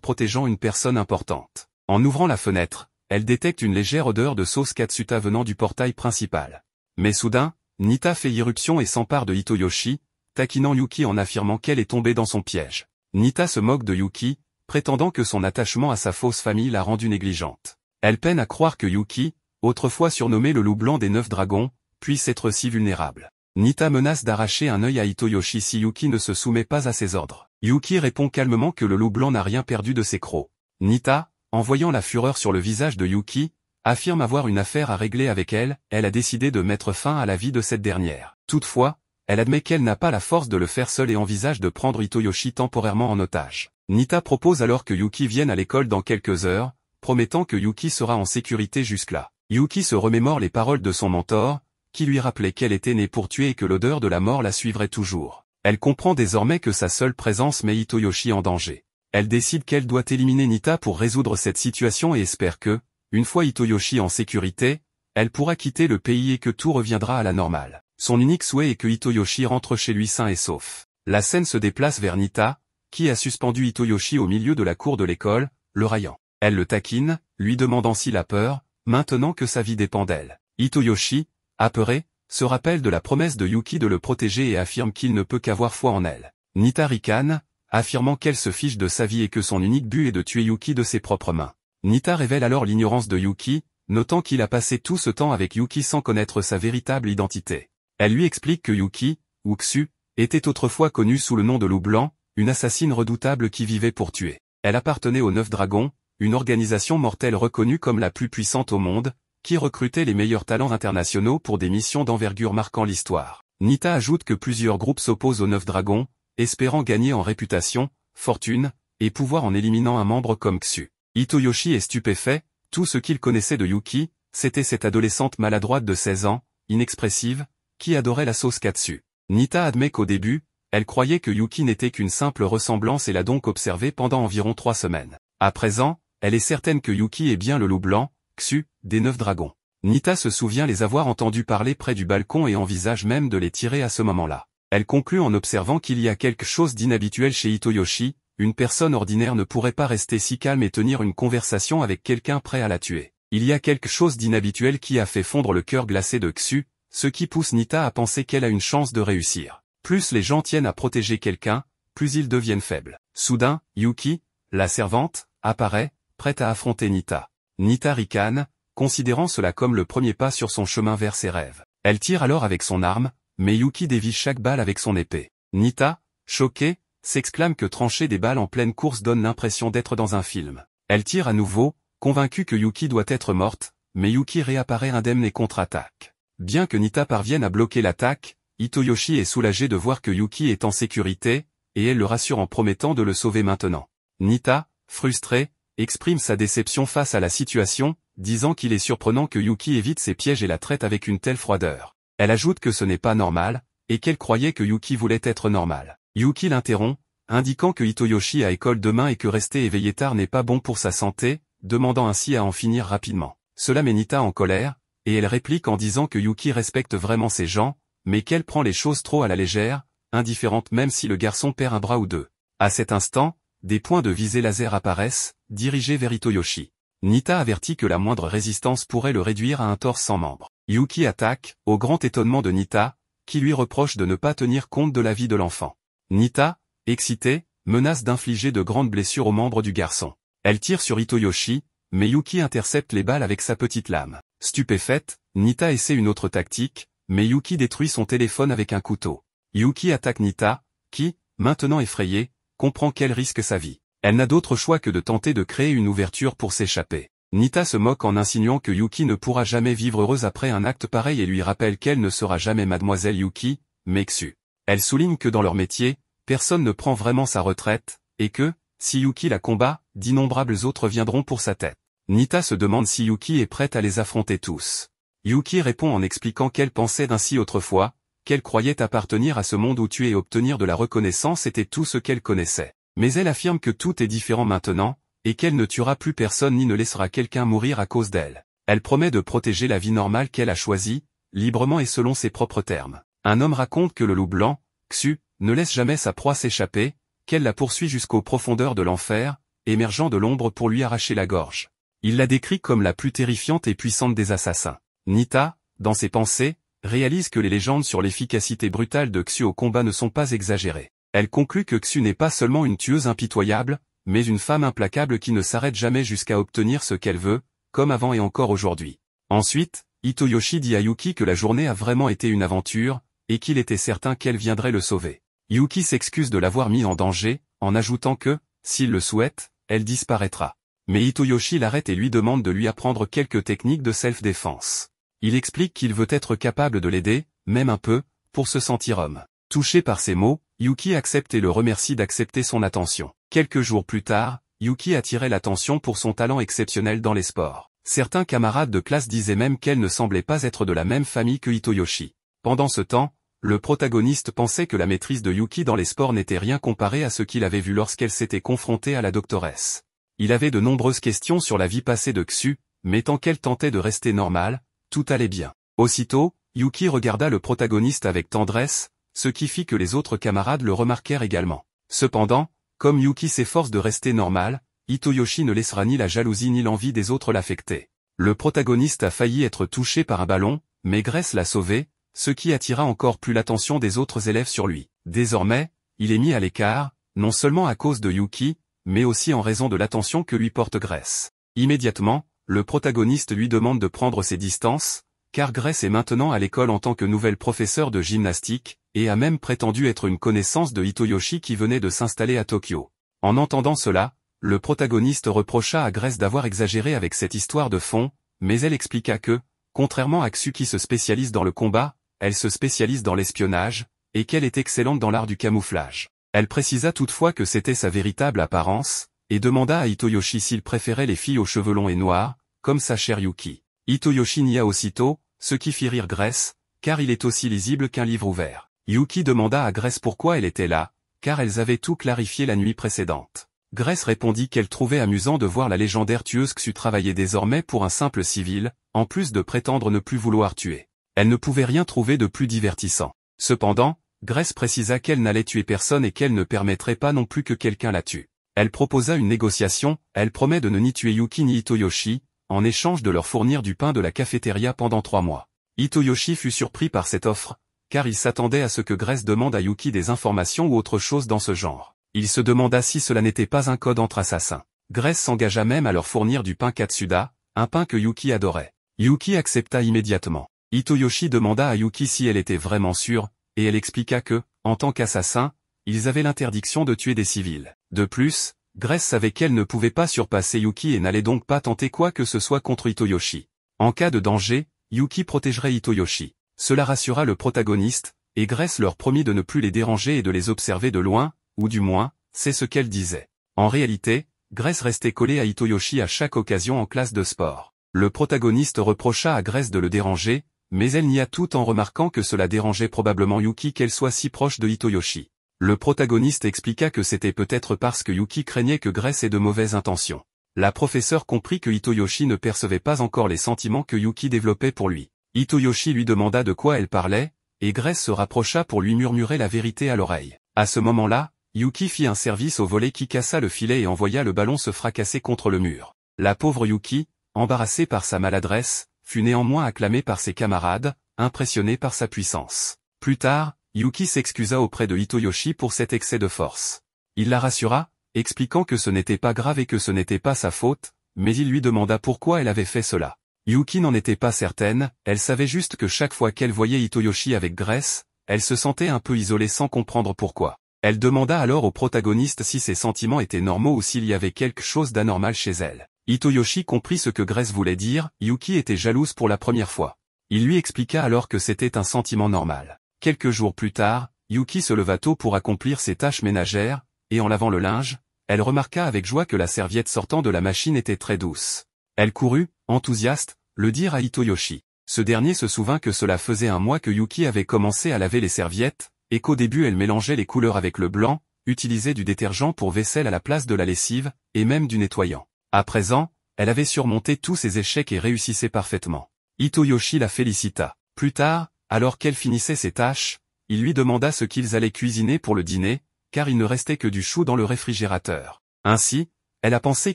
protégeant une personne importante. En ouvrant la fenêtre, elle détecte une légère odeur de sauce katsuta venant du portail principal. Mais soudain, Nita fait irruption et s'empare de Hitoyoshi, taquinant Yuki en affirmant qu'elle est tombée dans son piège. Nita se moque de Yuki, prétendant que son attachement à sa fausse famille l'a rendue négligente. Elle peine à croire que Yuki, autrefois surnommé le loup blanc des 9 dragons, puisse être si vulnérable. Nita menace d'arracher un œil à Hitoyoshi si Yuki ne se soumet pas à ses ordres. Yuki répond calmement que le loup blanc n'a rien perdu de ses crocs. Nita, en voyant la fureur sur le visage de Yuki, affirme avoir une affaire à régler avec elle. Elle a décidé de mettre fin à la vie de cette dernière. Toutefois, elle admet qu'elle n'a pas la force de le faire seule et envisage de prendre Hitoyoshi temporairement en otage. Nita propose alors que Yuki vienne à l'école dans quelques heures, promettant que Yuki sera en sécurité jusque-là. Yuki se remémore les paroles de son mentor, qui lui rappelait qu'elle était née pour tuer et que l'odeur de la mort la suivrait toujours. Elle comprend désormais que sa seule présence met Hitoyoshi en danger. Elle décide qu'elle doit éliminer Nita pour résoudre cette situation et espère que, une fois Hitoyoshi en sécurité, elle pourra quitter le pays et que tout reviendra à la normale. Son unique souhait est que Hitoyoshi rentre chez lui sain et sauf. La scène se déplace vers Nita, qui a suspendu Hitoyoshi au milieu de la cour de l'école, le raillant. Elle le taquine, lui demandant s'il a peur, maintenant que sa vie dépend d'elle. Hitoyoshi, apeuré, se rappelle de la promesse de Yuki de le protéger et affirme qu'il ne peut qu'avoir foi en elle. Nita ricane, affirmant qu'elle se fiche de sa vie et que son unique but est de tuer Yuki de ses propres mains. Nita révèle alors l'ignorance de Yuki, notant qu'il a passé tout ce temps avec Yuki sans connaître sa véritable identité. Elle lui explique que Yuki, ou Ksu, était autrefois connue sous le nom de Loup Blanc, une assassine redoutable qui vivait pour tuer. Elle appartenait aux 9 dragons, une organisation mortelle reconnue comme la plus puissante au monde, qui recrutait les meilleurs talents internationaux pour des missions d'envergure marquant l'histoire. Nita ajoute que plusieurs groupes s'opposent aux 9 dragons, espérant gagner en réputation, fortune, et pouvoir en éliminant un membre comme Ksu. Hitoyoshi est stupéfait, tout ce qu'il connaissait de Yuki, c'était cette adolescente maladroite de 16 ans, inexpressive, qui adorait la sauce katsu. Nita admet qu'au début, elle croyait que Yuki n'était qu'une simple ressemblance et l'a donc observé pendant environ 3 semaines. À présent, elle est certaine que Yuki est bien le loup blanc, Ksu, des 9 dragons. Nita se souvient les avoir entendus parler près du balcon et envisage même de les tirer à ce moment-là. Elle conclut en observant qu'il y a quelque chose d'inhabituel chez Hitoyoshi, une personne ordinaire ne pourrait pas rester si calme et tenir une conversation avec quelqu'un prêt à la tuer. Il y a quelque chose d'inhabituel qui a fait fondre le cœur glacé de Ksu, ce qui pousse Nita à penser qu'elle a une chance de réussir. Plus les gens tiennent à protéger quelqu'un, plus ils deviennent faibles. Soudain, Yuki, la servante, apparaît, prête à affronter Nita. Nita ricane, considérant cela comme le premier pas sur son chemin vers ses rêves. Elle tire alors avec son arme, mais Yuki dévie chaque balle avec son épée. Nita, choquée, s'exclame que trancher des balles en pleine course donne l'impression d'être dans un film. Elle tire à nouveau, convaincue que Yuki doit être morte, mais Yuki réapparaît indemne et contre-attaque. Bien que Nita parvienne à bloquer l'attaque, Hitoyoshi est soulagée de voir que Yuki est en sécurité, et elle le rassure en promettant de le sauver maintenant. Nita, frustrée, exprime sa déception face à la situation, disant qu'il est surprenant que Yuki évite ses pièges et la traite avec une telle froideur. Elle ajoute que ce n'est pas normal, et qu'elle croyait que Yuki voulait être normal. Yuki l'interrompt, indiquant que Hitoyoshi a école demain et que rester éveillé tard n'est pas bon pour sa santé, demandant ainsi à en finir rapidement. Cela met Nita en colère, et elle réplique en disant que Yuki respecte vraiment ces gens, mais qu'elle prend les choses trop à la légère, indifférente même si le garçon perd un bras ou deux. À cet instant, des points de visée laser apparaissent, dirigés vers Hitoyoshi. Nita avertit que la moindre résistance pourrait le réduire à un torse sans membre. Yuki attaque, au grand étonnement de Nita, qui lui reproche de ne pas tenir compte de la vie de l'enfant. Nita, excitée, menace d'infliger de grandes blessures aux membres du garçon. Elle tire sur Hitoyoshi, mais Yuki intercepte les balles avec sa petite lame. Stupéfaite, Nita essaie une autre tactique, mais Yuki détruit son téléphone avec un couteau. Yuki attaque Nita, qui, maintenant effrayée, comprend qu'elle risque sa vie. Elle n'a d'autre choix que de tenter de créer une ouverture pour s'échapper. Nita se moque en insinuant que Yuki ne pourra jamais vivre heureuse après un acte pareil et lui rappelle qu'elle ne sera jamais mademoiselle Yuki, mais Ksu. Elle souligne que dans leur métier, personne ne prend vraiment sa retraite, et que, si Yuki la combat, d'innombrables autres viendront pour sa tête. Nita se demande si Yuki est prête à les affronter tous. Yuki répond en expliquant qu'elle pensait ainsi autrefois, qu'elle croyait appartenir à ce monde où tuer et obtenir de la reconnaissance était tout ce qu'elle connaissait. Mais elle affirme que tout est différent maintenant, et qu'elle ne tuera plus personne ni ne laissera quelqu'un mourir à cause d'elle. Elle promet de protéger la vie normale qu'elle a choisie, librement et selon ses propres termes. Un homme raconte que le loup blanc, Xu, ne laisse jamais sa proie s'échapper, qu'elle la poursuit jusqu'aux profondeurs de l'enfer, émergeant de l'ombre pour lui arracher la gorge. Il la décrit comme la plus terrifiante et puissante des assassins. Nita, dans ses pensées, réalise que les légendes sur l'efficacité brutale de Xu au combat ne sont pas exagérées. Elle conclut que Xu n'est pas seulement une tueuse impitoyable, mais une femme implacable qui ne s'arrête jamais jusqu'à obtenir ce qu'elle veut, comme avant et encore aujourd'hui. Ensuite, Hitoyoshi dit à Yuki que la journée a vraiment été une aventure, et qu'il était certain qu'elle viendrait le sauver. Yuki s'excuse de l'avoir mis en danger, en ajoutant que, s'il le souhaite, elle disparaîtra. Mais Hitoyoshi l'arrête et lui demande de lui apprendre quelques techniques de self-défense. Il explique qu'il veut être capable de l'aider, même un peu, pour se sentir homme. Touché par ces mots, Yuki accepte et le remercie d'accepter son attention. Quelques jours plus tard, Yuki attirait l'attention pour son talent exceptionnel dans les sports. Certains camarades de classe disaient même qu'elle ne semblait pas être de la même famille que Hitoyoshi. Pendant ce temps, le protagoniste pensait que la maîtrise de Yuki dans les sports n'était rien comparé à ce qu'il avait vu lorsqu'elle s'était confrontée à la doctoresse. Il avait de nombreuses questions sur la vie passée de Xu, mais tant qu'elle tentait de rester normale, tout allait bien. Aussitôt, Yuki regarda le protagoniste avec tendresse, ce qui fit que les autres camarades le remarquèrent également. Cependant, comme Yuki s'efforce de rester normal, Hitoyoshi ne laissera ni la jalousie ni l'envie des autres l'affecter. Le protagoniste a failli être touché par un ballon, mais Grace l'a sauvé, ce qui attira encore plus l'attention des autres élèves sur lui. Désormais, il est mis à l'écart, non seulement à cause de Yuki, mais aussi en raison de l'attention que lui porte Grace. Immédiatement, le protagoniste lui demande de prendre ses distances, car Grace est maintenant à l'école en tant que nouvelle professeure de gymnastique, et a même prétendu être une connaissance de Hitoyoshi qui venait de s'installer à Tokyo. En entendant cela, le protagoniste reprocha à Grace d'avoir exagéré avec cette histoire de fond, mais elle expliqua que, contrairement à Xu qui se spécialise dans le combat, elle se spécialise dans l'espionnage, et qu'elle est excellente dans l'art du camouflage. Elle précisa toutefois que c'était sa véritable apparence, et demanda à Hitoyoshi s'il préférait les filles aux cheveux longs et noirs, comme sa chère Yuki. Hitoyoshi nia aussitôt, ce qui fit rire Grace, car il est aussi lisible qu'un livre ouvert. Yuki demanda à Grace pourquoi elle était là, car elles avaient tout clarifié la nuit précédente. Grace répondit qu'elle trouvait amusant de voir la légendaire tueuse Xu travailler désormais pour un simple civil, en plus de prétendre ne plus vouloir tuer. Elle ne pouvait rien trouver de plus divertissant. Cependant, Grace précisa qu'elle n'allait tuer personne et qu'elle ne permettrait pas non plus que quelqu'un la tue. Elle proposa une négociation, elle promet de ne ni tuer Yuki ni Hitoyoshi, en échange de leur fournir du pain de la cafétéria pendant 3 mois. Hitoyoshi fut surpris par cette offre, car il s'attendait à ce que Grace demande à Yuki des informations ou autre chose dans ce genre. Il se demanda si cela n'était pas un code entre assassins. Grace s'engagea même à leur fournir du pain Katsuda, un pain que Yuki adorait. Yuki accepta immédiatement. Hitoyoshi demanda à Yuki si elle était vraiment sûre, et elle expliqua que, en tant qu'assassin, ils avaient l'interdiction de tuer des civils. De plus, Grace savait qu'elle ne pouvait pas surpasser Yuki et n'allait donc pas tenter quoi que ce soit contre Hitoyoshi. En cas de danger, Yuki protégerait Hitoyoshi. Cela rassura le protagoniste, et Grace leur promit de ne plus les déranger et de les observer de loin, ou du moins, c'est ce qu'elle disait. En réalité, Grace restait collée à Hitoyoshi à chaque occasion en classe de sport. Le protagoniste reprocha à Grace de le déranger, mais elle nia tout en remarquant que cela dérangeait probablement Yuki qu'elle soit si proche de Hitoyoshi. Le protagoniste expliqua que c'était peut-être parce que Yuki craignait que Grace ait de mauvaises intentions. La professeure comprit que Hitoyoshi ne percevait pas encore les sentiments que Yuki développait pour lui. Hitoyoshi lui demanda de quoi elle parlait, et Grace se rapprocha pour lui murmurer la vérité à l'oreille. À ce moment-là, Yuki fit un service au volley qui cassa le filet et envoya le ballon se fracasser contre le mur. La pauvre Yuki, embarrassée par sa maladresse, fut néanmoins acclamée par ses camarades, impressionnée par sa puissance. Plus tard, Yuki s'excusa auprès de Hitoyoshi pour cet excès de force. Il la rassura, expliquant que ce n'était pas grave et que ce n'était pas sa faute, mais il lui demanda pourquoi elle avait fait cela. Yuki n'en était pas certaine, elle savait juste que chaque fois qu'elle voyait Hitoyoshi avec Grace, elle se sentait un peu isolée sans comprendre pourquoi. Elle demanda alors au protagoniste si ses sentiments étaient normaux ou s'il y avait quelque chose d'anormal chez elle. Hitoyoshi comprit ce que Grace voulait dire, Yuki était jalouse pour la première fois. Il lui expliqua alors que c'était un sentiment normal. Quelques jours plus tard, Yuki se leva tôt pour accomplir ses tâches ménagères, et en lavant le linge, elle remarqua avec joie que la serviette sortant de la machine était très douce. Elle courut, enthousiaste, le dire à Hitoyoshi. Ce dernier se souvint que cela faisait un mois que Yuki avait commencé à laver les serviettes, et qu'au début elle mélangeait les couleurs avec le blanc, utilisait du détergent pour vaisselle à la place de la lessive, et même du nettoyant. À présent, elle avait surmonté tous ses échecs et réussissait parfaitement. Hitoyoshi la félicita. Plus tard, Alors qu'elle finissait ses tâches, il lui demanda ce qu'ils allaient cuisiner pour le dîner, car il ne restait que du chou dans le réfrigérateur. Ainsi, elle a pensé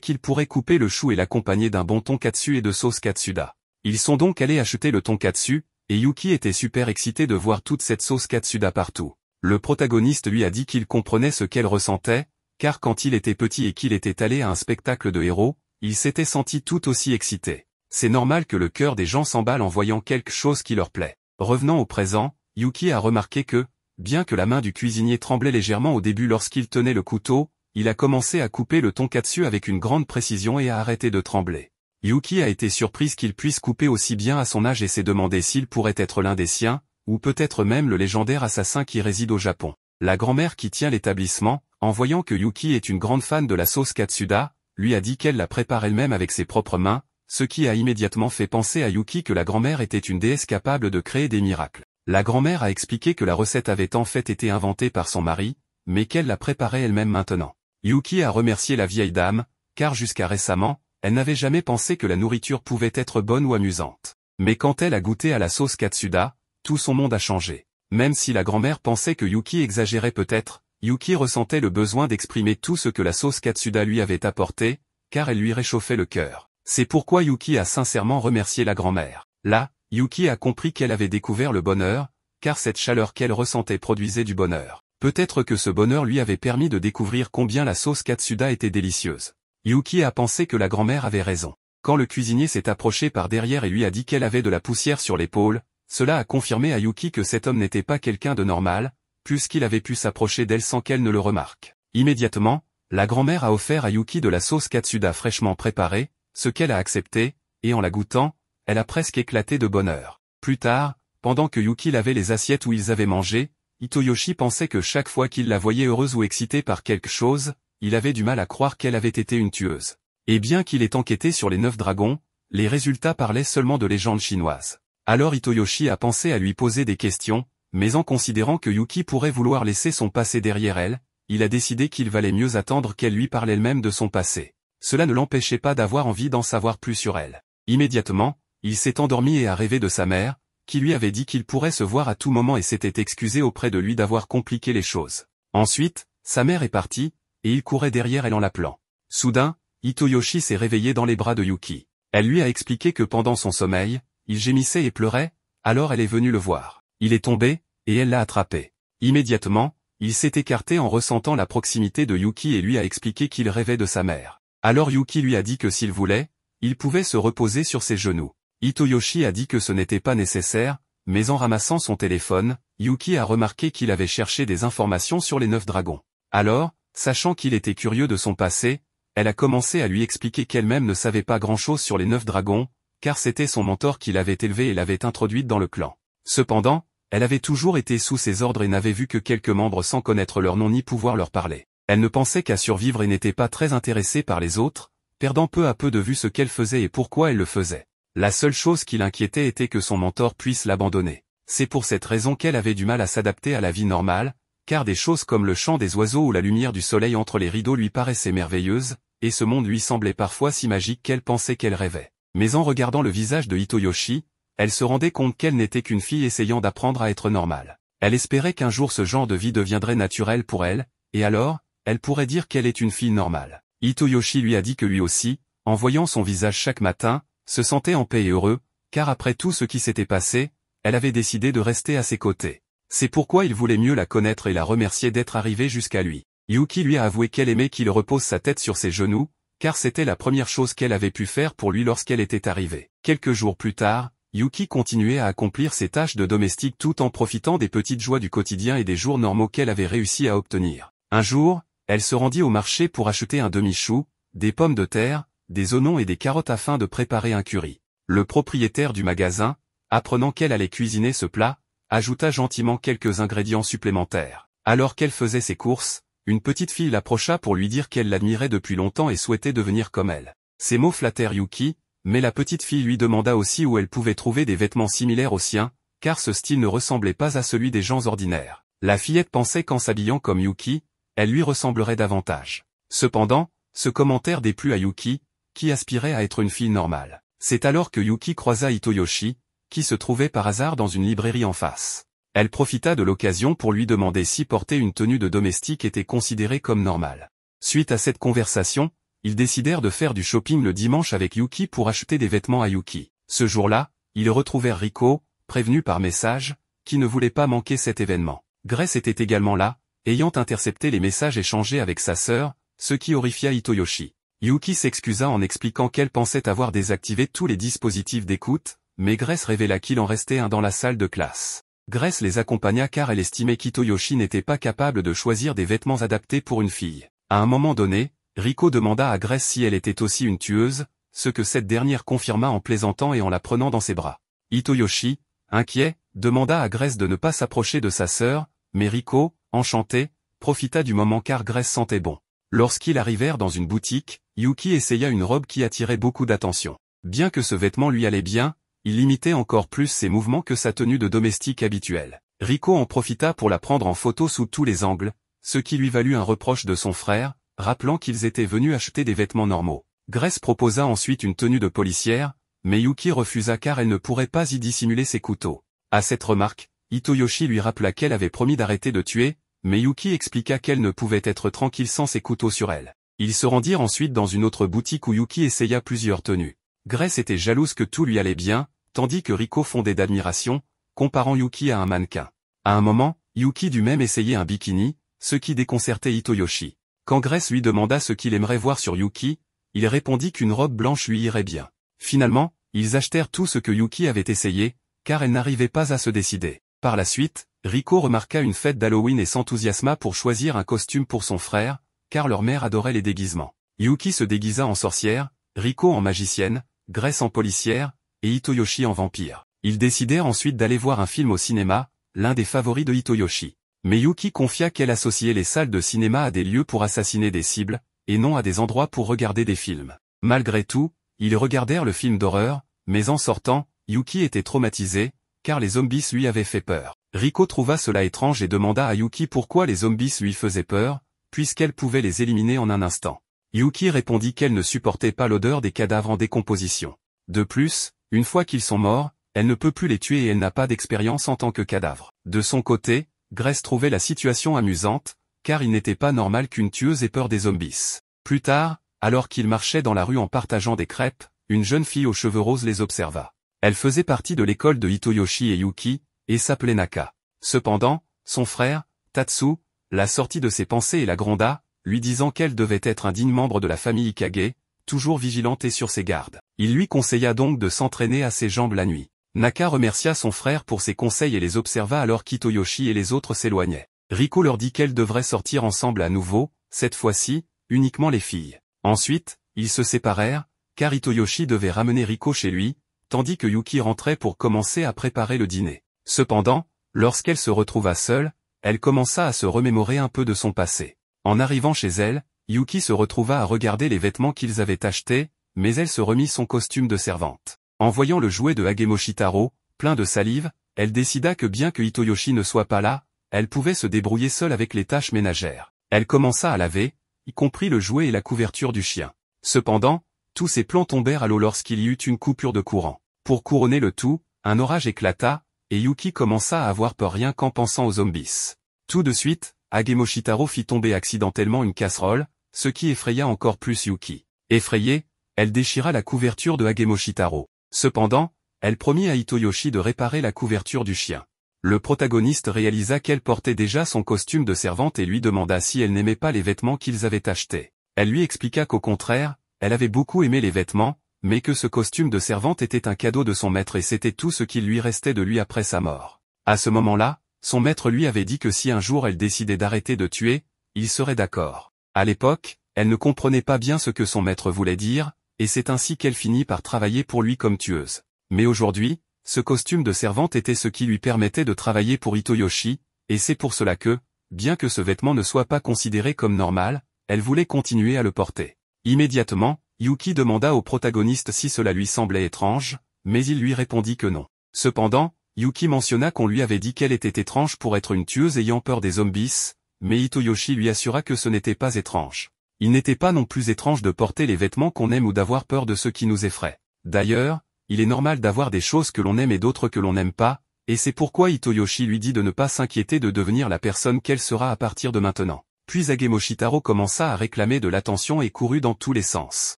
qu'il pourrait couper le chou et l'accompagner d'un bon tonkatsu et de sauce katsuda. Ils sont donc allés acheter le tonkatsu, et Yuki était super excité de voir toute cette sauce katsuda partout. Le protagoniste lui a dit qu'il comprenait ce qu'elle ressentait, car quand il était petit et qu'il était allé à un spectacle de héros, il s'était senti tout aussi excité. C'est normal que le cœur des gens s'emballe en voyant quelque chose qui leur plaît. Revenant au présent, Yuki a remarqué que, bien que la main du cuisinier tremblait légèrement au début lorsqu'il tenait le couteau, il a commencé à couper le tonkatsu avec une grande précision et a arrêté de trembler. Yuki a été surprise qu'il puisse couper aussi bien à son âge et s'est demandé s'il pourrait être l'un des siens, ou peut-être même le légendaire assassin qui réside au Japon. La grand-mère qui tient l'établissement, en voyant que Yuki est une grande fan de la sauce katsuda, lui a dit qu'elle la prépare elle-même avec ses propres mains, ce qui a immédiatement fait penser à Yuki que la grand-mère était une déesse capable de créer des miracles. La grand-mère a expliqué que la recette avait en fait été inventée par son mari, mais qu'elle la préparait elle-même maintenant. Yuki a remercié la vieille dame, car jusqu'à récemment, elle n'avait jamais pensé que la nourriture pouvait être bonne ou amusante. Mais quand elle a goûté à la sauce katsuda, tout son monde a changé. Même si la grand-mère pensait que Yuki exagérait peut-être, Yuki ressentait le besoin d'exprimer tout ce que la sauce katsuda lui avait apporté, car elle lui réchauffait le cœur. C'est pourquoi Yuki a sincèrement remercié la grand-mère. Là, Yuki a compris qu'elle avait découvert le bonheur, car cette chaleur qu'elle ressentait produisait du bonheur. Peut-être que ce bonheur lui avait permis de découvrir combien la sauce katsuda était délicieuse. Yuki a pensé que la grand-mère avait raison. Quand le cuisinier s'est approché par derrière et lui a dit qu'elle avait de la poussière sur l'épaule, cela a confirmé à Yuki que cet homme n'était pas quelqu'un de normal, puisqu'il avait pu s'approcher d'elle sans qu'elle ne le remarque. Immédiatement, la grand-mère a offert à Yuki de la sauce katsuda fraîchement préparée, ce qu'elle a accepté, et en la goûtant, elle a presque éclaté de bonheur. Plus tard, pendant que Yuki lavait les assiettes où ils avaient mangé, Hitoyoshi pensait que chaque fois qu'il la voyait heureuse ou excitée par quelque chose, il avait du mal à croire qu'elle avait été une tueuse. Et bien qu'il ait enquêté sur les 9 dragons, les résultats parlaient seulement de légendes chinoises. Alors Hitoyoshi a pensé à lui poser des questions, mais en considérant que Yuki pourrait vouloir laisser son passé derrière elle, il a décidé qu'il valait mieux attendre qu'elle lui parle elle-même de son passé. Cela ne l'empêchait pas d'avoir envie d'en savoir plus sur elle. Immédiatement, il s'est endormi et a rêvé de sa mère, qui lui avait dit qu'il pourrait se voir à tout moment et s'était excusé auprès de lui d'avoir compliqué les choses. Ensuite, sa mère est partie, et il courait derrière elle en l'appelant. Soudain, Hitoyoshi s'est réveillé dans les bras de Yuki. Elle lui a expliqué que pendant son sommeil, il gémissait et pleurait, alors elle est venue le voir. Il est tombé, et elle l'a attrapé. Immédiatement, il s'est écarté en ressentant la proximité de Yuki et lui a expliqué qu'il rêvait de sa mère. Alors Yuki lui a dit que s'il voulait, il pouvait se reposer sur ses genoux. Hitoyoshi a dit que ce n'était pas nécessaire, mais en ramassant son téléphone, Yuki a remarqué qu'il avait cherché des informations sur les 9 dragons. Alors, sachant qu'il était curieux de son passé, elle a commencé à lui expliquer qu'elle-même ne savait pas grand-chose sur les 9 dragons, car c'était son mentor qui l'avait élevée et l'avait introduite dans le clan. Cependant, elle avait toujours été sous ses ordres et n'avait vu que quelques membres sans connaître leur nom ni pouvoir leur parler. Elle ne pensait qu'à survivre et n'était pas très intéressée par les autres, perdant peu à peu de vue ce qu'elle faisait et pourquoi elle le faisait. La seule chose qui l'inquiétait était que son mentor puisse l'abandonner. C'est pour cette raison qu'elle avait du mal à s'adapter à la vie normale, car des choses comme le chant des oiseaux ou la lumière du soleil entre les rideaux lui paraissaient merveilleuses, et ce monde lui semblait parfois si magique qu'elle pensait qu'elle rêvait. Mais en regardant le visage de Hitoyoshi, elle se rendait compte qu'elle n'était qu'une fille essayant d'apprendre à être normale. Elle espérait qu'un jour ce genre de vie deviendrait naturel pour elle, et alors, elle pourrait dire qu'elle est une fille normale. Hitoyoshi lui a dit que lui aussi, en voyant son visage chaque matin, se sentait en paix et heureux, car après tout ce qui s'était passé, elle avait décidé de rester à ses côtés. C'est pourquoi il voulait mieux la connaître et la remercier d'être arrivée jusqu'à lui. Yuki lui a avoué qu'elle aimait qu'il repose sa tête sur ses genoux, car c'était la première chose qu'elle avait pu faire pour lui lorsqu'elle était arrivée. Quelques jours plus tard, Yuki continuait à accomplir ses tâches de domestique tout en profitant des petites joies du quotidien et des jours normaux qu'elle avait réussi à obtenir. Un jour, elle se rendit au marché pour acheter un demi-chou, des pommes de terre, des oignons et des carottes afin de préparer un curry. Le propriétaire du magasin, apprenant qu'elle allait cuisiner ce plat, ajouta gentiment quelques ingrédients supplémentaires. Alors qu'elle faisait ses courses, une petite fille l'approcha pour lui dire qu'elle l'admirait depuis longtemps et souhaitait devenir comme elle. Ces mots flattèrent Yuki, mais la petite fille lui demanda aussi où elle pouvait trouver des vêtements similaires aux siens, car ce style ne ressemblait pas à celui des gens ordinaires. La fillette pensait qu'en s'habillant comme Yuki, elle lui ressemblerait davantage. Cependant, ce commentaire déplut à Yuki, qui aspirait à être une fille normale. C'est alors que Yuki croisa Hitoyoshi, qui se trouvait par hasard dans une librairie en face. Elle profita de l'occasion pour lui demander si porter une tenue de domestique était considéré comme normal. Suite à cette conversation, ils décidèrent de faire du shopping le dimanche avec Yuki pour acheter des vêtements à Yuki. Ce jour-là, ils retrouvèrent Riko, prévenu par message, qui ne voulait pas manquer cet événement. Grace était également là, ayant intercepté les messages échangés avec sa sœur, ce qui horrifia Hitoyoshi. Yuki s'excusa en expliquant qu'elle pensait avoir désactivé tous les dispositifs d'écoute, mais Grace révéla qu'il en restait un dans la salle de classe. Grace les accompagna car elle estimait qu'Hitoyoshi n'était pas capable de choisir des vêtements adaptés pour une fille. À un moment donné, Riko demanda à Grace si elle était aussi une tueuse, ce que cette dernière confirma en plaisantant et en la prenant dans ses bras. Hitoyoshi, inquiet, demanda à Grace de ne pas s'approcher de sa sœur, mais Riko, enchanté, profita du moment car Grace sentait bon. Lorsqu'ils arrivèrent dans une boutique, Yuki essaya une robe qui attirait beaucoup d'attention. Bien que ce vêtement lui allait bien, il imitait encore plus ses mouvements que sa tenue de domestique habituelle. Riko en profita pour la prendre en photo sous tous les angles, ce qui lui valut un reproche de son frère, rappelant qu'ils étaient venus acheter des vêtements normaux. Grace proposa ensuite une tenue de policière, mais Yuki refusa car elle ne pourrait pas y dissimuler ses couteaux. À cette remarque, Hitoyoshi lui rappela qu'elle avait promis d'arrêter de tuer, mais Yuki expliqua qu'elle ne pouvait être tranquille sans ses couteaux sur elle. Ils se rendirent ensuite dans une autre boutique où Yuki essaya plusieurs tenues. Grace était jalouse que tout lui allait bien, tandis que Riko fondait d'admiration, comparant Yuki à un mannequin. À un moment, Yuki dut même essayer un bikini, ce qui déconcertait Hitoyoshi. Quand Grace lui demanda ce qu'il aimerait voir sur Yuki, il répondit qu'une robe blanche lui irait bien. Finalement, ils achetèrent tout ce que Yuki avait essayé, car elle n'arrivait pas à se décider. Par la suite, Riko remarqua une fête d'Halloween et s'enthousiasma pour choisir un costume pour son frère, car leur mère adorait les déguisements. Yuki se déguisa en sorcière, Riko en magicienne, Grace en policière, et Hitoyoshi en vampire. Ils décidèrent ensuite d'aller voir un film au cinéma, l'un des favoris de Hitoyoshi. Mais Yuki confia qu'elle associait les salles de cinéma à des lieux pour assassiner des cibles, et non à des endroits pour regarder des films. Malgré tout, ils regardèrent le film d'horreur, mais en sortant, Yuki était traumatisé, car les zombies lui avaient fait peur. Riko trouva cela étrange et demanda à Yuki pourquoi les zombies lui faisaient peur, puisqu'elle pouvait les éliminer en un instant. Yuki répondit qu'elle ne supportait pas l'odeur des cadavres en décomposition. De plus, une fois qu'ils sont morts, elle ne peut plus les tuer et elle n'a pas d'expérience en tant que cadavre. De son côté, Grace trouvait la situation amusante, car il n'était pas normal qu'une tueuse ait peur des zombies. Plus tard, alors qu'ils marchaient dans la rue en partageant des crêpes, une jeune fille aux cheveux roses les observa. Elle faisait partie de l'école de Hitoyoshi et Yuki, et s'appelait Naka. Cependant, son frère, Tatsu, la sortit de ses pensées et la gronda, lui disant qu'elle devait être un digne membre de la famille Ikage, toujours vigilante et sur ses gardes. Il lui conseilla donc de s'entraîner à ses jambes la nuit. Naka remercia son frère pour ses conseils et les observa alors qu'Hitoyoshi et les autres s'éloignaient. Riko leur dit qu'elles devraient sortir ensemble à nouveau, cette fois-ci, uniquement les filles. Ensuite, ils se séparèrent, car Hitoyoshi devait ramener Riko chez lui, tandis que Yuki rentrait pour commencer à préparer le dîner. Cependant, lorsqu'elle se retrouva seule, elle commença à se remémorer un peu de son passé. En arrivant chez elle, Yuki se retrouva à regarder les vêtements qu'ils avaient achetés, mais elle se remit son costume de servante. En voyant le jouet de Hagemoshitaro, plein de salive, elle décida que bien que Hitoyoshi ne soit pas là, elle pouvait se débrouiller seule avec les tâches ménagères. Elle commença à laver, y compris le jouet et la couverture du chien. Cependant, tous ses plans tombèrent à l'eau lorsqu'il y eut une coupure de courant. Pour couronner le tout, un orage éclata, et Yuki commença à avoir peur rien qu'en pensant aux zombies. Tout de suite, Hagemoshitaro fit tomber accidentellement une casserole, ce qui effraya encore plus Yuki. Effrayée, elle déchira la couverture de Hagemoshitaro. Cependant, elle promit à Hitoyoshi de réparer la couverture du chien. Le protagoniste réalisa qu'elle portait déjà son costume de servante et lui demanda si elle n'aimait pas les vêtements qu'ils avaient achetés. Elle lui expliqua qu'au contraire, elle avait beaucoup aimé les vêtements, mais que ce costume de servante était un cadeau de son maître et c'était tout ce qu'il lui restait de lui après sa mort. À ce moment-là, son maître lui avait dit que si un jour elle décidait d'arrêter de tuer, il serait d'accord. À l'époque, elle ne comprenait pas bien ce que son maître voulait dire, et c'est ainsi qu'elle finit par travailler pour lui comme tueuse. Mais aujourd'hui, ce costume de servante était ce qui lui permettait de travailler pour Hitoyoshi, et c'est pour cela que, bien que ce vêtement ne soit pas considéré comme normal, elle voulait continuer à le porter. Immédiatement, Yuki demanda au protagoniste si cela lui semblait étrange, mais il lui répondit que non. Cependant, Yuki mentionna qu'on lui avait dit qu'elle était étrange pour être une tueuse ayant peur des zombies, mais Hitoyoshi lui assura que ce n'était pas étrange. Il n'était pas non plus étrange de porter les vêtements qu'on aime ou d'avoir peur de ceux qui nous effraient. D'ailleurs, il est normal d'avoir des choses que l'on aime et d'autres que l'on n'aime pas, et c'est pourquoi Hitoyoshi lui dit de ne pas s'inquiéter de devenir la personne qu'elle sera à partir de maintenant. Puis Agemoshitaro commença à réclamer de l'attention et courut dans tous les sens.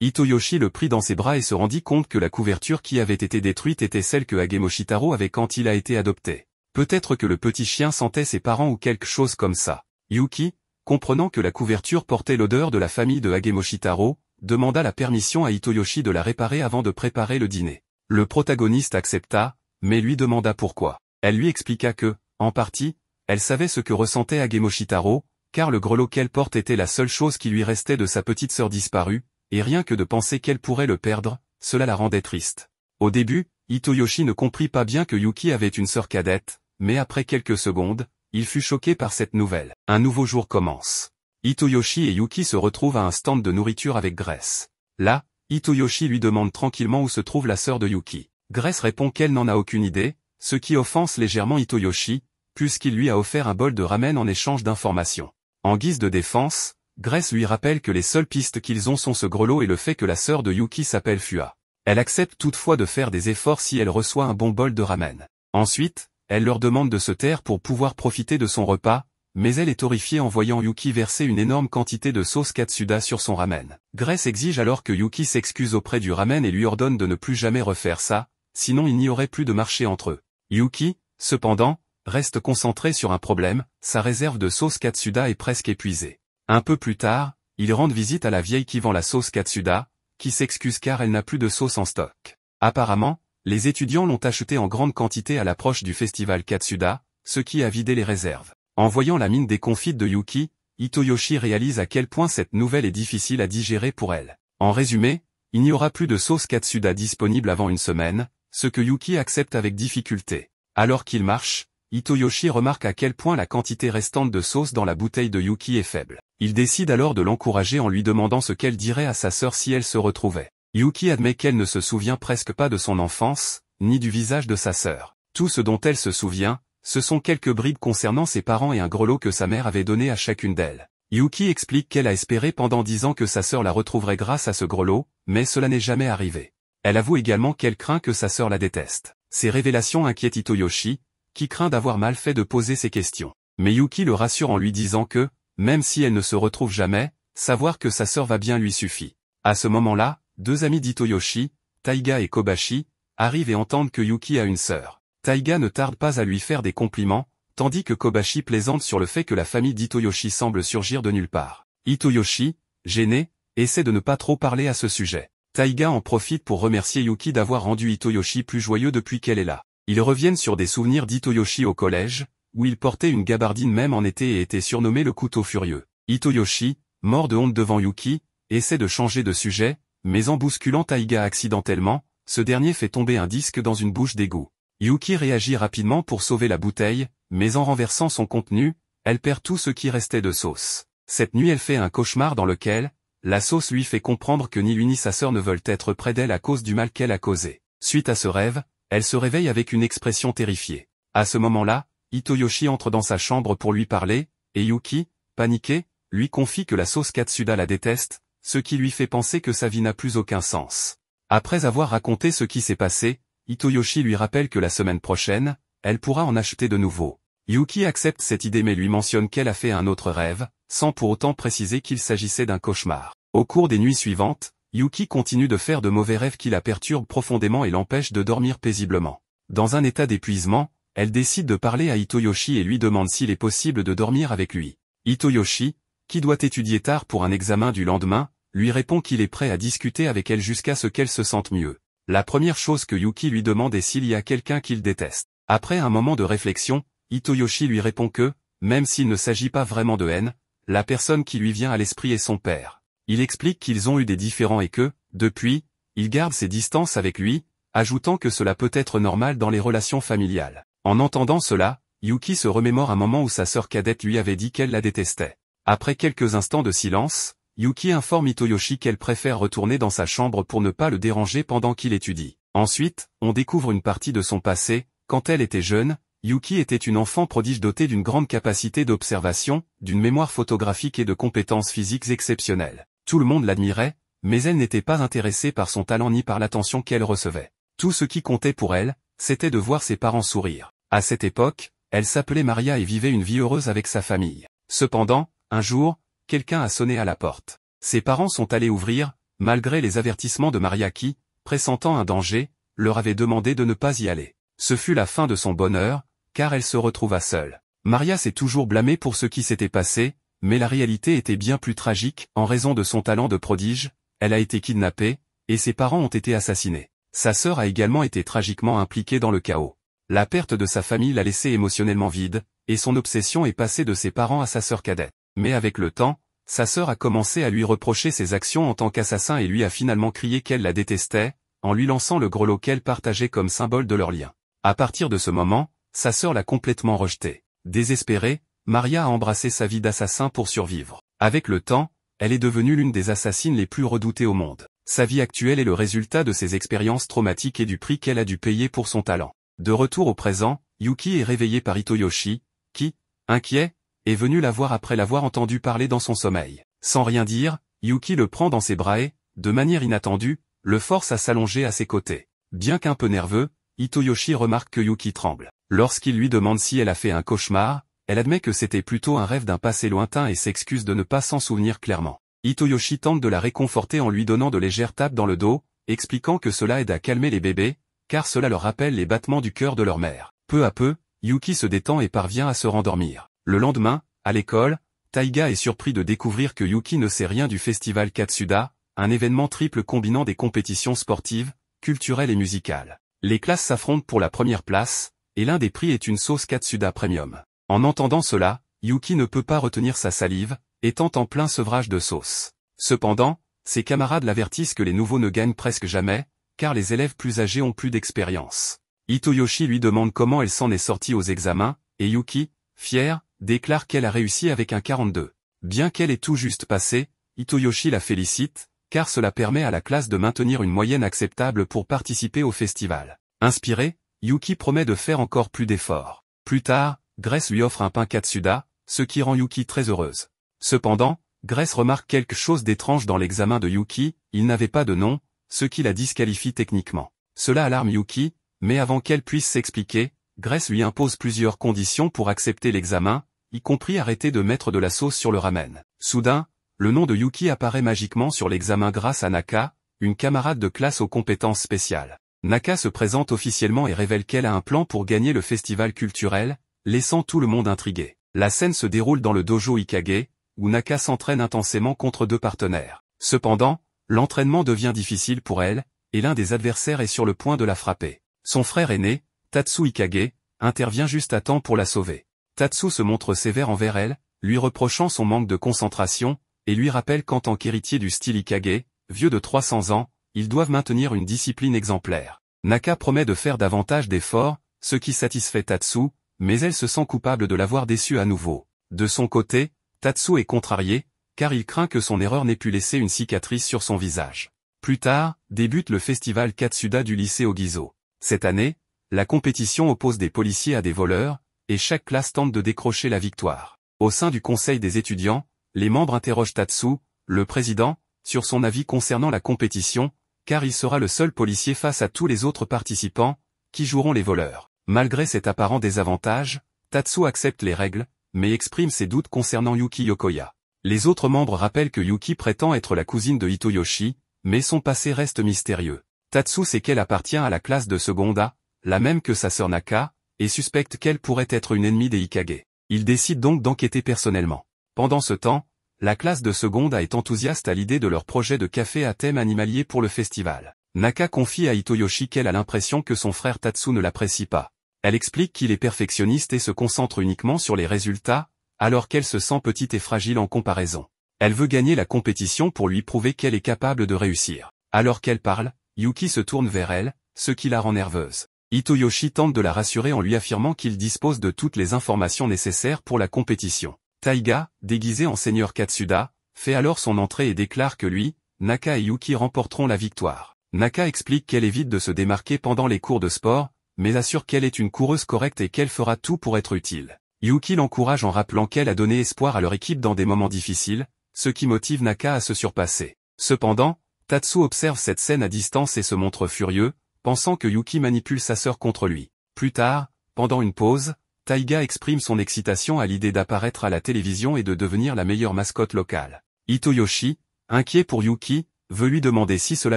Hitoyoshi le prit dans ses bras et se rendit compte que la couverture qui avait été détruite était celle que Agemoshitaro avait quand il a été adopté. Peut-être que le petit chien sentait ses parents ou quelque chose comme ça. Yuki, comprenant que la couverture portait l'odeur de la famille de Agemoshitaro, demanda la permission à Hitoyoshi de la réparer avant de préparer le dîner. Le protagoniste accepta, mais lui demanda pourquoi. Elle lui expliqua que, en partie, elle savait ce que ressentait Agemoshitaro, car le grelot qu'elle porte était la seule chose qui lui restait de sa petite sœur disparue, et rien que de penser qu'elle pourrait le perdre, cela la rendait triste. Au début, Hitoyoshi ne comprit pas bien que Yuki avait une sœur cadette, mais après quelques secondes, il fut choqué par cette nouvelle. Un nouveau jour commence. Hitoyoshi et Yuki se retrouvent à un stand de nourriture avec Grace. Là, Hitoyoshi lui demande tranquillement où se trouve la sœur de Yuki. Grace répond qu'elle n'en a aucune idée, ce qui offense légèrement Hitoyoshi, puisqu'il lui a offert un bol de ramen en échange d'informations. En guise de défense, Grace lui rappelle que les seules pistes qu'ils ont sont ce grelot et le fait que la sœur de Yuki s'appelle Fua. Elle accepte toutefois de faire des efforts si elle reçoit un bon bol de ramen. Ensuite, elle leur demande de se taire pour pouvoir profiter de son repas, mais elle est horrifiée en voyant Yuki verser une énorme quantité de sauce katsuda sur son ramen. Grace exige alors que Yuki s'excuse auprès du ramen et lui ordonne de ne plus jamais refaire ça, sinon il n'y aurait plus de marché entre eux. Yuki, cependant, reste concentré sur un problème, sa réserve de sauce katsuda est presque épuisée. Un peu plus tard, ils rendent visite à la vieille qui vend la sauce katsuda, qui s'excuse car elle n'a plus de sauce en stock. Apparemment, les étudiants l'ont achetée en grande quantité à l'approche du festival Katsuda, ce qui a vidé les réserves. En voyant la mine déconfite de Yuki, Hitoyoshi réalise à quel point cette nouvelle est difficile à digérer pour elle. En résumé, il n'y aura plus de sauce Katsuda disponible avant une semaine, ce que Yuki accepte avec difficulté. Alors qu'il marche, Hitoyoshi remarque à quel point la quantité restante de sauce dans la bouteille de Yuki est faible. Il décide alors de l'encourager en lui demandant ce qu'elle dirait à sa sœur si elle se retrouvait. Yuki admet qu'elle ne se souvient presque pas de son enfance, ni du visage de sa sœur. Tout ce dont elle se souvient, ce sont quelques bribes concernant ses parents et un grelot que sa mère avait donné à chacune d'elles. Yuki explique qu'elle a espéré pendant 10 ans que sa sœur la retrouverait grâce à ce grelot, mais cela n'est jamais arrivé. Elle avoue également qu'elle craint que sa sœur la déteste. Ces révélations inquiètent Hitoyoshi, qui craint d'avoir mal fait de poser ces questions. Mais Yuki le rassure en lui disant que, même si elle ne se retrouve jamais, savoir que sa sœur va bien lui suffit. À ce moment-là, deux amis d'Hitoyoshi, Taiga et Kobashi, arrivent et entendent que Yuki a une sœur. Taiga ne tarde pas à lui faire des compliments, tandis que Kobashi plaisante sur le fait que la famille d'Hitoyoshi semble surgir de nulle part. Hitoyoshi, gêné, essaie de ne pas trop parler à ce sujet. Taiga en profite pour remercier Yuki d'avoir rendu Hitoyoshi plus joyeux depuis qu'elle est là. Ils reviennent sur des souvenirs d'Hitoyoshi au collège, où il portait une gabardine même en été et était surnommé le couteau furieux. Hitoyoshi, mort de honte devant Yuki, essaie de changer de sujet, mais en bousculant Taiga accidentellement, ce dernier fait tomber un disque dans une bouche d'égout. Yuki réagit rapidement pour sauver la bouteille, mais en renversant son contenu, elle perd tout ce qui restait de sauce. Cette nuit elle fait un cauchemar dans lequel, la sauce lui fait comprendre que ni lui ni sa sœur ne veulent être près d'elle à cause du mal qu'elle a causé. Suite à ce rêve, elle se réveille avec une expression terrifiée. À ce moment-là, Hitoyoshi entre dans sa chambre pour lui parler, et Yuki, paniqué, lui confie que la sauce Katsuda la déteste, ce qui lui fait penser que sa vie n'a plus aucun sens. Après avoir raconté ce qui s'est passé, Hitoyoshi lui rappelle que la semaine prochaine, elle pourra en acheter de nouveau. Yuki accepte cette idée mais lui mentionne qu'elle a fait un autre rêve, sans pour autant préciser qu'il s'agissait d'un cauchemar. Au cours des nuits suivantes, Yuki continue de faire de mauvais rêves qui la perturbent profondément et l'empêchent de dormir paisiblement. Dans un état d'épuisement, elle décide de parler à Hitoyoshi et lui demande s'il est possible de dormir avec lui. Hitoyoshi, qui doit étudier tard pour un examen du lendemain, lui répond qu'il est prêt à discuter avec elle jusqu'à ce qu'elle se sente mieux. La première chose que Yuki lui demande est s'il y a quelqu'un qu'il déteste. Après un moment de réflexion, Hitoyoshi lui répond que, même s'il ne s'agit pas vraiment de haine, la personne qui lui vient à l'esprit est son père. Il explique qu'ils ont eu des différends et que, depuis, il garde ses distances avec lui, ajoutant que cela peut être normal dans les relations familiales. En entendant cela, Yuki se remémore un moment où sa sœur cadette lui avait dit qu'elle la détestait. Après quelques instants de silence, Yuki informe Hitoyoshi qu'elle préfère retourner dans sa chambre pour ne pas le déranger pendant qu'il étudie. Ensuite, on découvre une partie de son passé. Quand elle était jeune, Yuki était une enfant prodige dotée d'une grande capacité d'observation, d'une mémoire photographique et de compétences physiques exceptionnelles. Tout le monde l'admirait, mais elle n'était pas intéressée par son talent ni par l'attention qu'elle recevait. Tout ce qui comptait pour elle, c'était de voir ses parents sourire. À cette époque, elle s'appelait Maria et vivait une vie heureuse avec sa famille. Cependant, un jour, quelqu'un a sonné à la porte. Ses parents sont allés ouvrir, malgré les avertissements de Maria qui, pressentant un danger, leur avait demandé de ne pas y aller. Ce fut la fin de son bonheur, car elle se retrouva seule. Maria s'est toujours blâmée pour ce qui s'était passé, mais la réalité était bien plus tragique. En raison de son talent de prodige, elle a été kidnappée, et ses parents ont été assassinés. Sa sœur a également été tragiquement impliquée dans le chaos. La perte de sa famille l'a laissée émotionnellement vide, et son obsession est passée de ses parents à sa sœur cadette. Mais avec le temps, sa sœur a commencé à lui reprocher ses actions en tant qu'assassin et lui a finalement crié qu'elle la détestait, en lui lançant le grelot qu'elle partageait comme symbole de leur lien. À partir de ce moment, sa sœur l'a complètement rejeté. Désespérée, Maria a embrassé sa vie d'assassin pour survivre. Avec le temps, elle est devenue l'une des assassines les plus redoutées au monde. Sa vie actuelle est le résultat de ses expériences traumatiques et du prix qu'elle a dû payer pour son talent. De retour au présent, Yuki est réveillé par Hitoyoshi, qui, inquiet, est venu la voir après l'avoir entendu parler dans son sommeil. Sans rien dire, Yuki le prend dans ses bras et, de manière inattendue, le force à s'allonger à ses côtés. Bien qu'un peu nerveux, Hitoyoshi remarque que Yuki tremble. Lorsqu'il lui demande si elle a fait un cauchemar, elle admet que c'était plutôt un rêve d'un passé lointain et s'excuse de ne pas s'en souvenir clairement. Hitoyoshi tente de la réconforter en lui donnant de légères tapes dans le dos, expliquant que cela aide à calmer les bébés, car cela leur rappelle les battements du cœur de leur mère. Peu à peu, Yuki se détend et parvient à se rendormir. Le lendemain, à l'école, Taiga est surpris de découvrir que Yuki ne sait rien du festival Katsuda, un événement triple combinant des compétitions sportives, culturelles et musicales. Les classes s'affrontent pour la première place, et l'un des prix est une sauce Katsuda Premium. En entendant cela, Yuki ne peut pas retenir sa salive, étant en plein sevrage de sauce. Cependant, ses camarades l'avertissent que les nouveaux ne gagnent presque jamais, car les élèves plus âgés ont plus d'expérience. Hitoyoshi lui demande comment elle s'en est sortie aux examens, et Yuki, fière, déclare qu'elle a réussi avec un 42. Bien qu'elle ait tout juste passé, Hitoyoshi la félicite, car cela permet à la classe de maintenir une moyenne acceptable pour participer au festival. Inspiré, Yuki promet de faire encore plus d'efforts. Plus tard, Grace lui offre un pain Katsuda, ce qui rend Yuki très heureuse. Cependant, Grace remarque quelque chose d'étrange dans l'examen de Yuki, il n'avait pas de nom, ce qui la disqualifie techniquement. Cela alarme Yuki, mais avant qu'elle puisse s'expliquer, Grace lui impose plusieurs conditions pour accepter l'examen, y compris arrêter de mettre de la sauce sur le ramen. Soudain, le nom de Yuki apparaît magiquement sur l'examen grâce à Naka, une camarade de classe aux compétences spéciales. Naka se présente officiellement et révèle qu'elle a un plan pour gagner le festival culturel, laissant tout le monde intrigué. La scène se déroule dans le dojo Ikage, où Naka s'entraîne intensément contre deux partenaires. Cependant, l'entraînement devient difficile pour elle, et l'un des adversaires est sur le point de la frapper. Son frère aîné, Tatsu Ikage, intervient juste à temps pour la sauver. Tatsu se montre sévère envers elle, lui reprochant son manque de concentration, et lui rappelle qu'en tant qu'héritier du style Ikage, vieux de 300 ans, ils doivent maintenir une discipline exemplaire. Naka promet de faire davantage d'efforts, ce qui satisfait Tatsu, mais elle se sent coupable de l'avoir déçu à nouveau. De son côté, Tatsu est contrarié, car il craint que son erreur n'ait pu laisser une cicatrice sur son visage. Plus tard, débute le festival Katsuda du lycée Ogiso. Cette année, la compétition oppose des policiers à des voleurs, et chaque classe tente de décrocher la victoire. Au sein du conseil des étudiants, les membres interrogent Tatsu, le président, sur son avis concernant la compétition, car il sera le seul policier face à tous les autres participants, qui joueront les voleurs. Malgré cet apparent désavantage, Tatsu accepte les règles, mais exprime ses doutes concernant Yuki Yokoya. Les autres membres rappellent que Yuki prétend être la cousine de Hitoyoshi, mais son passé reste mystérieux. Tatsu sait qu'elle appartient à la classe de Seconda, la même que sa sœur Naka, et suspecte qu'elle pourrait être une ennemie des Ikage. Il décide donc d'enquêter personnellement. Pendant ce temps, la classe de Seconda est enthousiaste à l'idée de leur projet de café à thème animalier pour le festival. Naka confie à Hitoyoshi qu'elle a l'impression que son frère Tatsu ne l'apprécie pas. Elle explique qu'il est perfectionniste et se concentre uniquement sur les résultats, alors qu'elle se sent petite et fragile en comparaison. Elle veut gagner la compétition pour lui prouver qu'elle est capable de réussir. Alors qu'elle parle, Yuki se tourne vers elle, ce qui la rend nerveuse. Hitoyoshi tente de la rassurer en lui affirmant qu'il dispose de toutes les informations nécessaires pour la compétition. Taiga, déguisé en seigneur Katsuda, fait alors son entrée et déclare que lui, Naka et Yuki remporteront la victoire. Naka explique qu'elle évite de se démarquer pendant les cours de sport, mais assure qu'elle est une coureuse correcte et qu'elle fera tout pour être utile. Yuki l'encourage en rappelant qu'elle a donné espoir à leur équipe dans des moments difficiles, ce qui motive Naka à se surpasser. Cependant, Tatsu observe cette scène à distance et se montre furieux, pensant que Yuki manipule sa sœur contre lui. Plus tard, pendant une pause, Taiga exprime son excitation à l'idée d'apparaître à la télévision et de devenir la meilleure mascotte locale. Hitoyoshi, inquiet pour Yuki, veut lui demander si cela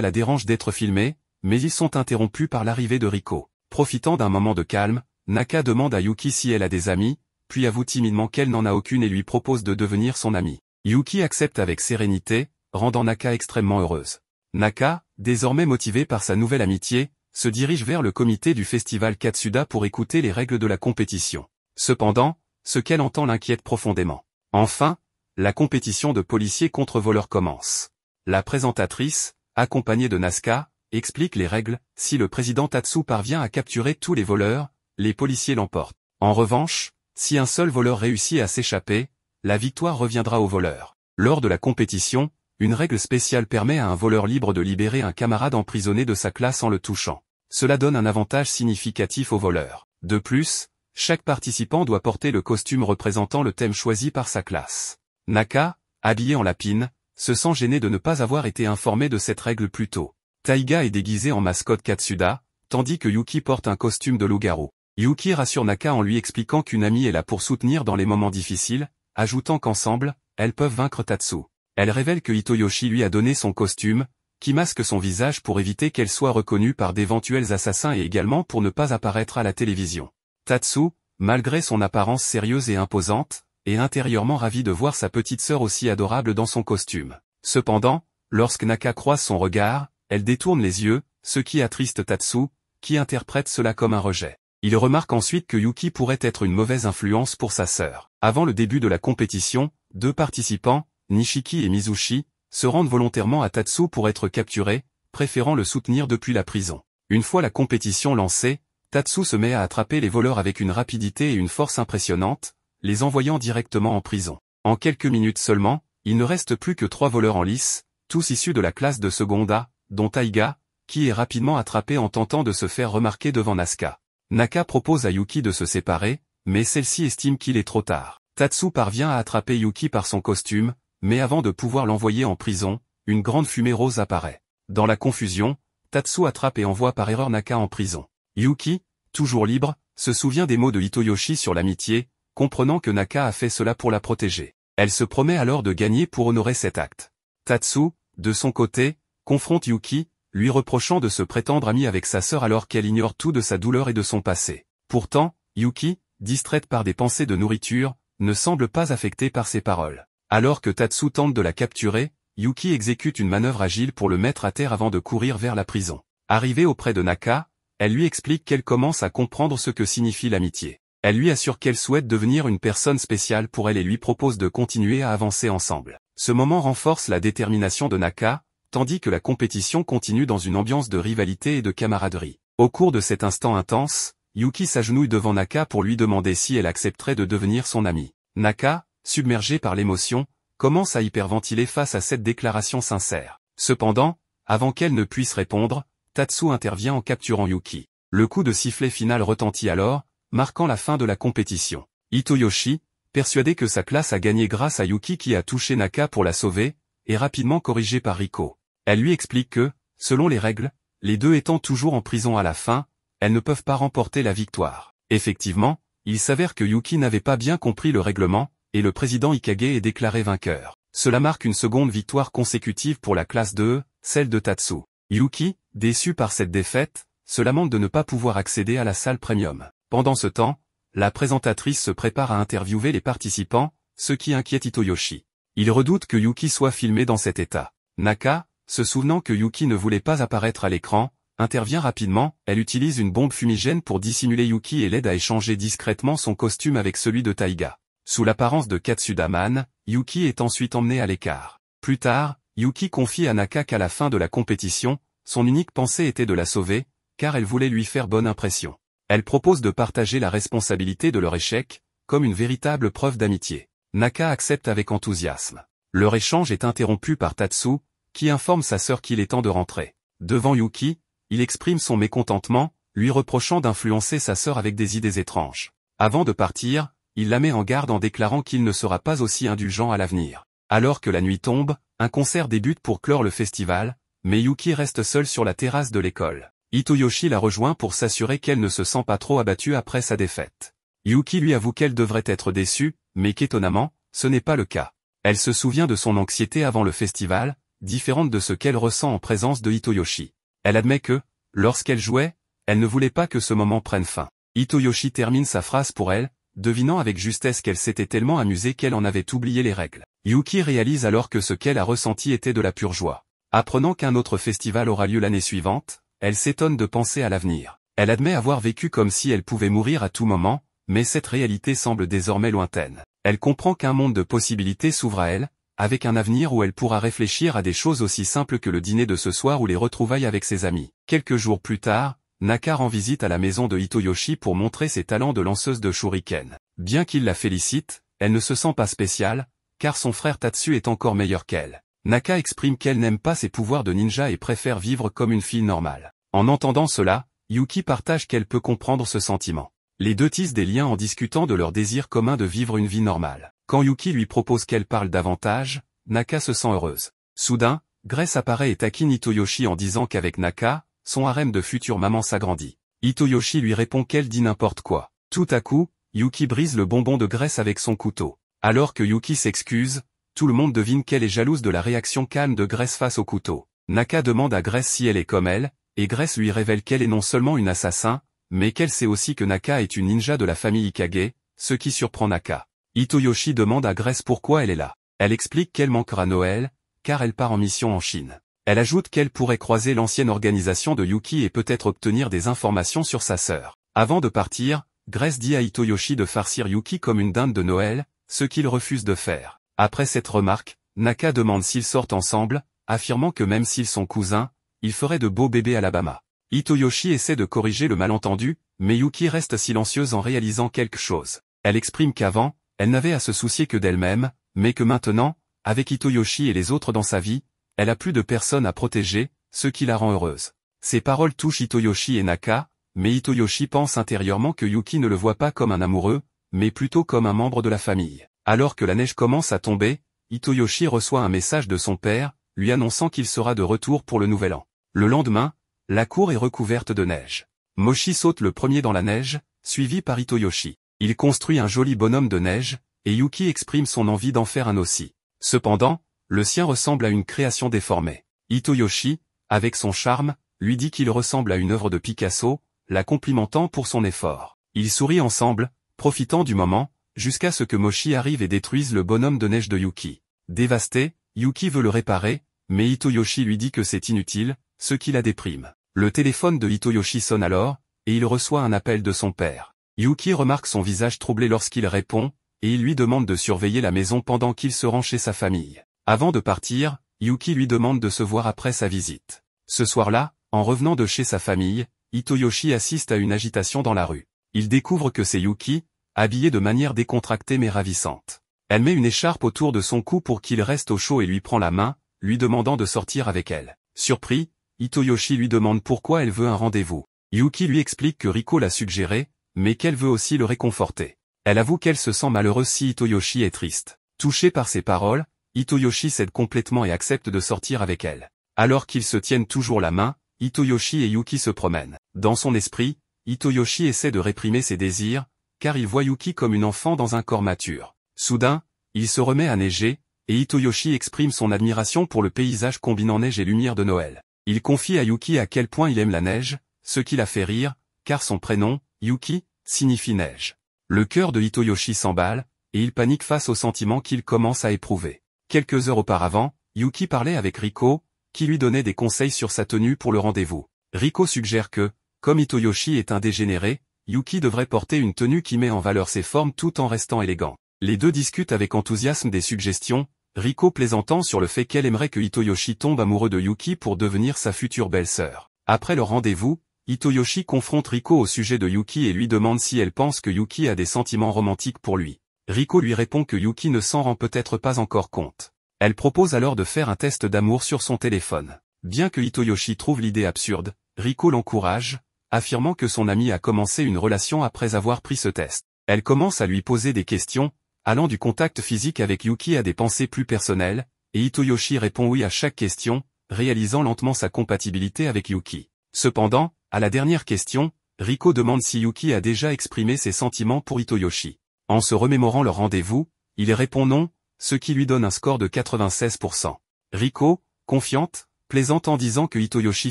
la dérange d'être filmé, mais ils sont interrompus par l'arrivée de Riko. Profitant d'un moment de calme, Naka demande à Yuki si elle a des amis, puis avoue timidement qu'elle n'en a aucune et lui propose de devenir son amie. Yuki accepte avec sérénité, rendant Naka extrêmement heureuse. Naka, désormais motivée par sa nouvelle amitié, se dirige vers le comité du festival Katsuda pour écouter les règles de la compétition. Cependant, ce qu'elle entend l'inquiète profondément. Enfin, la compétition de policiers contre voleurs commence. La présentatrice, accompagnée de Nasuka, explique les règles. Si le président Tatsu parvient à capturer tous les voleurs, les policiers l'emportent. En revanche, si un seul voleur réussit à s'échapper, la victoire reviendra au voleur. Lors de la compétition, une règle spéciale permet à un voleur libre de libérer un camarade emprisonné de sa classe en le touchant. Cela donne un avantage significatif au voleur. De plus, chaque participant doit porter le costume représentant le thème choisi par sa classe. Naka, habillé en lapine, se sent gêné de ne pas avoir été informé de cette règle plus tôt. Taiga est déguisé en mascotte Katsuda, tandis que Yuki porte un costume de loup-garou. Yuki rassure Naka en lui expliquant qu'une amie est là pour soutenir dans les moments difficiles, ajoutant qu'ensemble, elles peuvent vaincre Tatsu. Elle révèle que Hitoyoshi lui a donné son costume, qui masque son visage pour éviter qu'elle soit reconnue par d'éventuels assassins et également pour ne pas apparaître à la télévision. Tatsu, malgré son apparence sérieuse et imposante, est intérieurement ravi de voir sa petite sœur aussi adorable dans son costume. Cependant, lorsque Naka croise son regard, elle détourne les yeux, ce qui attriste Tatsu, qui interprète cela comme un rejet. Il remarque ensuite que Yuki pourrait être une mauvaise influence pour sa sœur. Avant le début de la compétition, deux participants, Nishiki et Mizushi, se rendent volontairement à Tatsu pour être capturés, préférant le soutenir depuis la prison. Une fois la compétition lancée, Tatsu se met à attraper les voleurs avec une rapidité et une force impressionnantes, les envoyant directement en prison. En quelques minutes seulement, il ne reste plus que 3 voleurs en lice, tous issus de la classe de Seconda, dont Taiga, qui est rapidement attrapé en tentant de se faire remarquer devant Nasuka. Naka propose à Yuki de se séparer, mais celle-ci estime qu'il est trop tard. Tatsu parvient à attraper Yuki par son costume, mais avant de pouvoir l'envoyer en prison, une grande fumée rose apparaît. Dans la confusion, Tatsu attrape et envoie par erreur Naka en prison. Yuki, toujours libre, se souvient des mots de Hitoyoshi sur l'amitié, comprenant que Naka a fait cela pour la protéger. Elle se promet alors de gagner pour honorer cet acte. Tatsu, de son côté, confronte Yuki, lui reprochant de se prétendre ami avec sa sœur alors qu'elle ignore tout de sa douleur et de son passé. Pourtant, Yuki, distraite par des pensées de nourriture, ne semble pas affectée par ses paroles. Alors que Tatsu tente de la capturer, Yuki exécute une manœuvre agile pour le mettre à terre avant de courir vers la prison. Arrivée auprès de Naka, elle lui explique qu'elle commence à comprendre ce que signifie l'amitié. Elle lui assure qu'elle souhaite devenir une personne spéciale pour elle et lui propose de continuer à avancer ensemble. Ce moment renforce la détermination de Naka, tandis que la compétition continue dans une ambiance de rivalité et de camaraderie. Au cours de cet instant intense, Yuki s'agenouille devant Naka pour lui demander si elle accepterait de devenir son amie. Naka, submergée par l'émotion, commence à hyperventiler face à cette déclaration sincère. Cependant, avant qu'elle ne puisse répondre, Tatsu intervient en capturant Yuki. Le coup de sifflet final retentit alors, marquant la fin de la compétition. Hitoyoshi, persuadé que sa classe a gagné grâce à Yuki qui a touché Naka pour la sauver, est rapidement corrigé par Riko. Elle lui explique que, selon les règles, les deux étant toujours en prison à la fin, elles ne peuvent pas remporter la victoire. Effectivement, il s'avère que Yuki n'avait pas bien compris le règlement, et le président Ikage est déclaré vainqueur. Cela marque une seconde victoire consécutive pour la classe 2, celle de Tatsu. Yuki, déçu par cette défaite, se lamente de ne pas pouvoir accéder à la salle premium. Pendant ce temps, la présentatrice se prépare à interviewer les participants, ce qui inquiète Hitoyoshi. Il redoute que Yuki soit filmé dans cet état. Naka, se souvenant que Yuki ne voulait pas apparaître à l'écran, intervient rapidement, elle utilise une bombe fumigène pour dissimuler Yuki et l'aide à échanger discrètement son costume avec celui de Taiga. Sous l'apparence de Katsuda-man, Yuki est ensuite emmené à l'écart. Plus tard, Yuki confie à Naka qu'à la fin de la compétition, son unique pensée était de la sauver, car elle voulait lui faire bonne impression. Elle propose de partager la responsabilité de leur échec, comme une véritable preuve d'amitié. Naka accepte avec enthousiasme. Leur échange est interrompu par Tatsu, qui informe sa sœur qu'il est temps de rentrer. Devant Yuki, il exprime son mécontentement, lui reprochant d'influencer sa sœur avec des idées étranges. Avant de partir, il la met en garde en déclarant qu'il ne sera pas aussi indulgent à l'avenir. Alors que la nuit tombe, un concert débute pour clore le festival, mais Yuki reste seul sur la terrasse de l'école. Hitoyoshi la rejoint pour s'assurer qu'elle ne se sent pas trop abattue après sa défaite. Yuki lui avoue qu'elle devrait être déçue, mais qu'étonnamment, ce n'est pas le cas. Elle se souvient de son anxiété avant le festival, différente de ce qu'elle ressent en présence de Hitoyoshi. Elle admet que, lorsqu'elle jouait, elle ne voulait pas que ce moment prenne fin. Hitoyoshi termine sa phrase pour elle, devinant avec justesse qu'elle s'était tellement amusée qu'elle en avait oublié les règles. Yuki réalise alors que ce qu'elle a ressenti était de la pure joie. Apprenant qu'un autre festival aura lieu l'année suivante, elle s'étonne de penser à l'avenir. Elle admet avoir vécu comme si elle pouvait mourir à tout moment, mais cette réalité semble désormais lointaine. Elle comprend qu'un monde de possibilités s'ouvre à elle, avec un avenir où elle pourra réfléchir à des choses aussi simples que le dîner de ce soir ou les retrouvailles avec ses amis. Quelques jours plus tard, Naka rend visite à la maison de Hitoyoshi pour montrer ses talents de lanceuse de shuriken. Bien qu'il la félicite, elle ne se sent pas spéciale, car son frère Tatsu est encore meilleur qu'elle. Naka exprime qu'elle n'aime pas ses pouvoirs de ninja et préfère vivre comme une fille normale. En entendant cela, Yuki partage qu'elle peut comprendre ce sentiment. Les deux tissent des liens en discutant de leur désir commun de vivre une vie normale. Quand Yuki lui propose qu'elle parle davantage, Naka se sent heureuse. Soudain, Grace apparaît et taquine Hitoyoshi en disant qu'avec Naka, son harem de future maman s'agrandit. Hitoyoshi lui répond qu'elle dit n'importe quoi. Tout à coup, Yuki brise le bonbon de Grace avec son couteau. Alors que Yuki s'excuse, tout le monde devine qu'elle est jalouse de la réaction calme de Grace face au couteau. Naka demande à Grace si elle est comme elle, et Grace lui révèle qu'elle est non seulement une assassin, mais qu'elle sait aussi que Naka est une ninja de la famille Ikage, ce qui surprend Naka. Hitoyoshi demande à Grace pourquoi elle est là. Elle explique qu'elle manquera Noël, car elle part en mission en Chine. Elle ajoute qu'elle pourrait croiser l'ancienne organisation de Yuki et peut-être obtenir des informations sur sa sœur. Avant de partir, Grace dit à Hitoyoshi de farcir Yuki comme une dinde de Noël, ce qu'il refuse de faire. Après cette remarque, Naka demande s'ils sortent ensemble, affirmant que même s'ils sont cousins, ils feraient de beaux bébés Alabama. Hitoyoshi essaie de corriger le malentendu, mais Yuki reste silencieuse en réalisant quelque chose. Elle exprime qu'avant, elle n'avait à se soucier que d'elle-même, mais que maintenant, avec Hitoyoshi et les autres dans sa vie, elle a plus de personnes à protéger, ce qui la rend heureuse. Ces paroles touchent Hitoyoshi et Naka, mais Hitoyoshi pense intérieurement que Yuki ne le voit pas comme un amoureux, mais plutôt comme un membre de la famille. Alors que la neige commence à tomber, Hitoyoshi reçoit un message de son père, lui annonçant qu'il sera de retour pour le nouvel an. Le lendemain, la cour est recouverte de neige. Mochi saute le premier dans la neige, suivi par Hitoyoshi. Il construit un joli bonhomme de neige, et Yuki exprime son envie d'en faire un aussi. Cependant, le sien ressemble à une création déformée. Hitoyoshi, avec son charme, lui dit qu'il ressemble à une œuvre de Picasso, la complimentant pour son effort. Ils sourient ensemble, profitant du moment, jusqu'à ce que Mochi arrive et détruise le bonhomme de neige de Yuki. Dévasté, Yuki veut le réparer, mais Hitoyoshi lui dit que c'est inutile, ce qui la déprime. Le téléphone de Hitoyoshi sonne alors, et il reçoit un appel de son père. Yuki remarque son visage troublé lorsqu'il répond, et il lui demande de surveiller la maison pendant qu'il se rend chez sa famille. Avant de partir, Yuki lui demande de se voir après sa visite. Ce soir-là, en revenant de chez sa famille, Hitoyoshi assiste à une agitation dans la rue. Il découvre que c'est Yuki, habillée de manière décontractée mais ravissante. Elle met une écharpe autour de son cou pour qu'il reste au chaud et lui prend la main, lui demandant de sortir avec elle. Surpris, Hitoyoshi lui demande pourquoi elle veut un rendez-vous. Yuki lui explique que Riko l'a suggéré, mais qu'elle veut aussi le réconforter. Elle avoue qu'elle se sent malheureuse si Hitoyoshi est triste. Touché par ses paroles, Hitoyoshi cède complètement et accepte de sortir avec elle. Alors qu'ils se tiennent toujours la main, Hitoyoshi et Yuki se promènent. Dans son esprit, Hitoyoshi essaie de réprimer ses désirs, car il voit Yuki comme une enfant dans un corps mature. Soudain, il se remet à neiger, et Hitoyoshi exprime son admiration pour le paysage combinant neige et lumière de Noël. Il confie à Yuki à quel point il aime la neige, ce qui la fait rire, car son prénom, Yuki, signifie neige. Le cœur de Hitoyoshi s'emballe, et il panique face au sentiment qu'il commence à éprouver. Quelques heures auparavant, Yuki parlait avec Riko, qui lui donnait des conseils sur sa tenue pour le rendez-vous. Riko suggère que, comme Hitoyoshi est un dégénéré, Yuki devrait porter une tenue qui met en valeur ses formes tout en restant élégant. Les deux discutent avec enthousiasme des suggestions, Riko plaisantant sur le fait qu'elle aimerait que Hitoyoshi tombe amoureux de Yuki pour devenir sa future belle-sœur. Après leur rendez-vous, Hitoyoshi confronte Riko au sujet de Yuki et lui demande si elle pense que Yuki a des sentiments romantiques pour lui. Riko lui répond que Yuki ne s'en rend peut-être pas encore compte. Elle propose alors de faire un test d'amour sur son téléphone. Bien que Hitoyoshi trouve l'idée absurde, Riko l'encourage, affirmant que son ami a commencé une relation après avoir pris ce test. Elle commence à lui poser des questions, allant du contact physique avec Yuki à des pensées plus personnelles, et Hitoyoshi répond oui à chaque question, réalisant lentement sa compatibilité avec Yuki. Cependant, À la dernière question, Riko demande si Yuki a déjà exprimé ses sentiments pour Hitoyoshi. En se remémorant leur rendez-vous, il répond non, ce qui lui donne un score de 96%. Riko, confiante, plaisante en disant que Hitoyoshi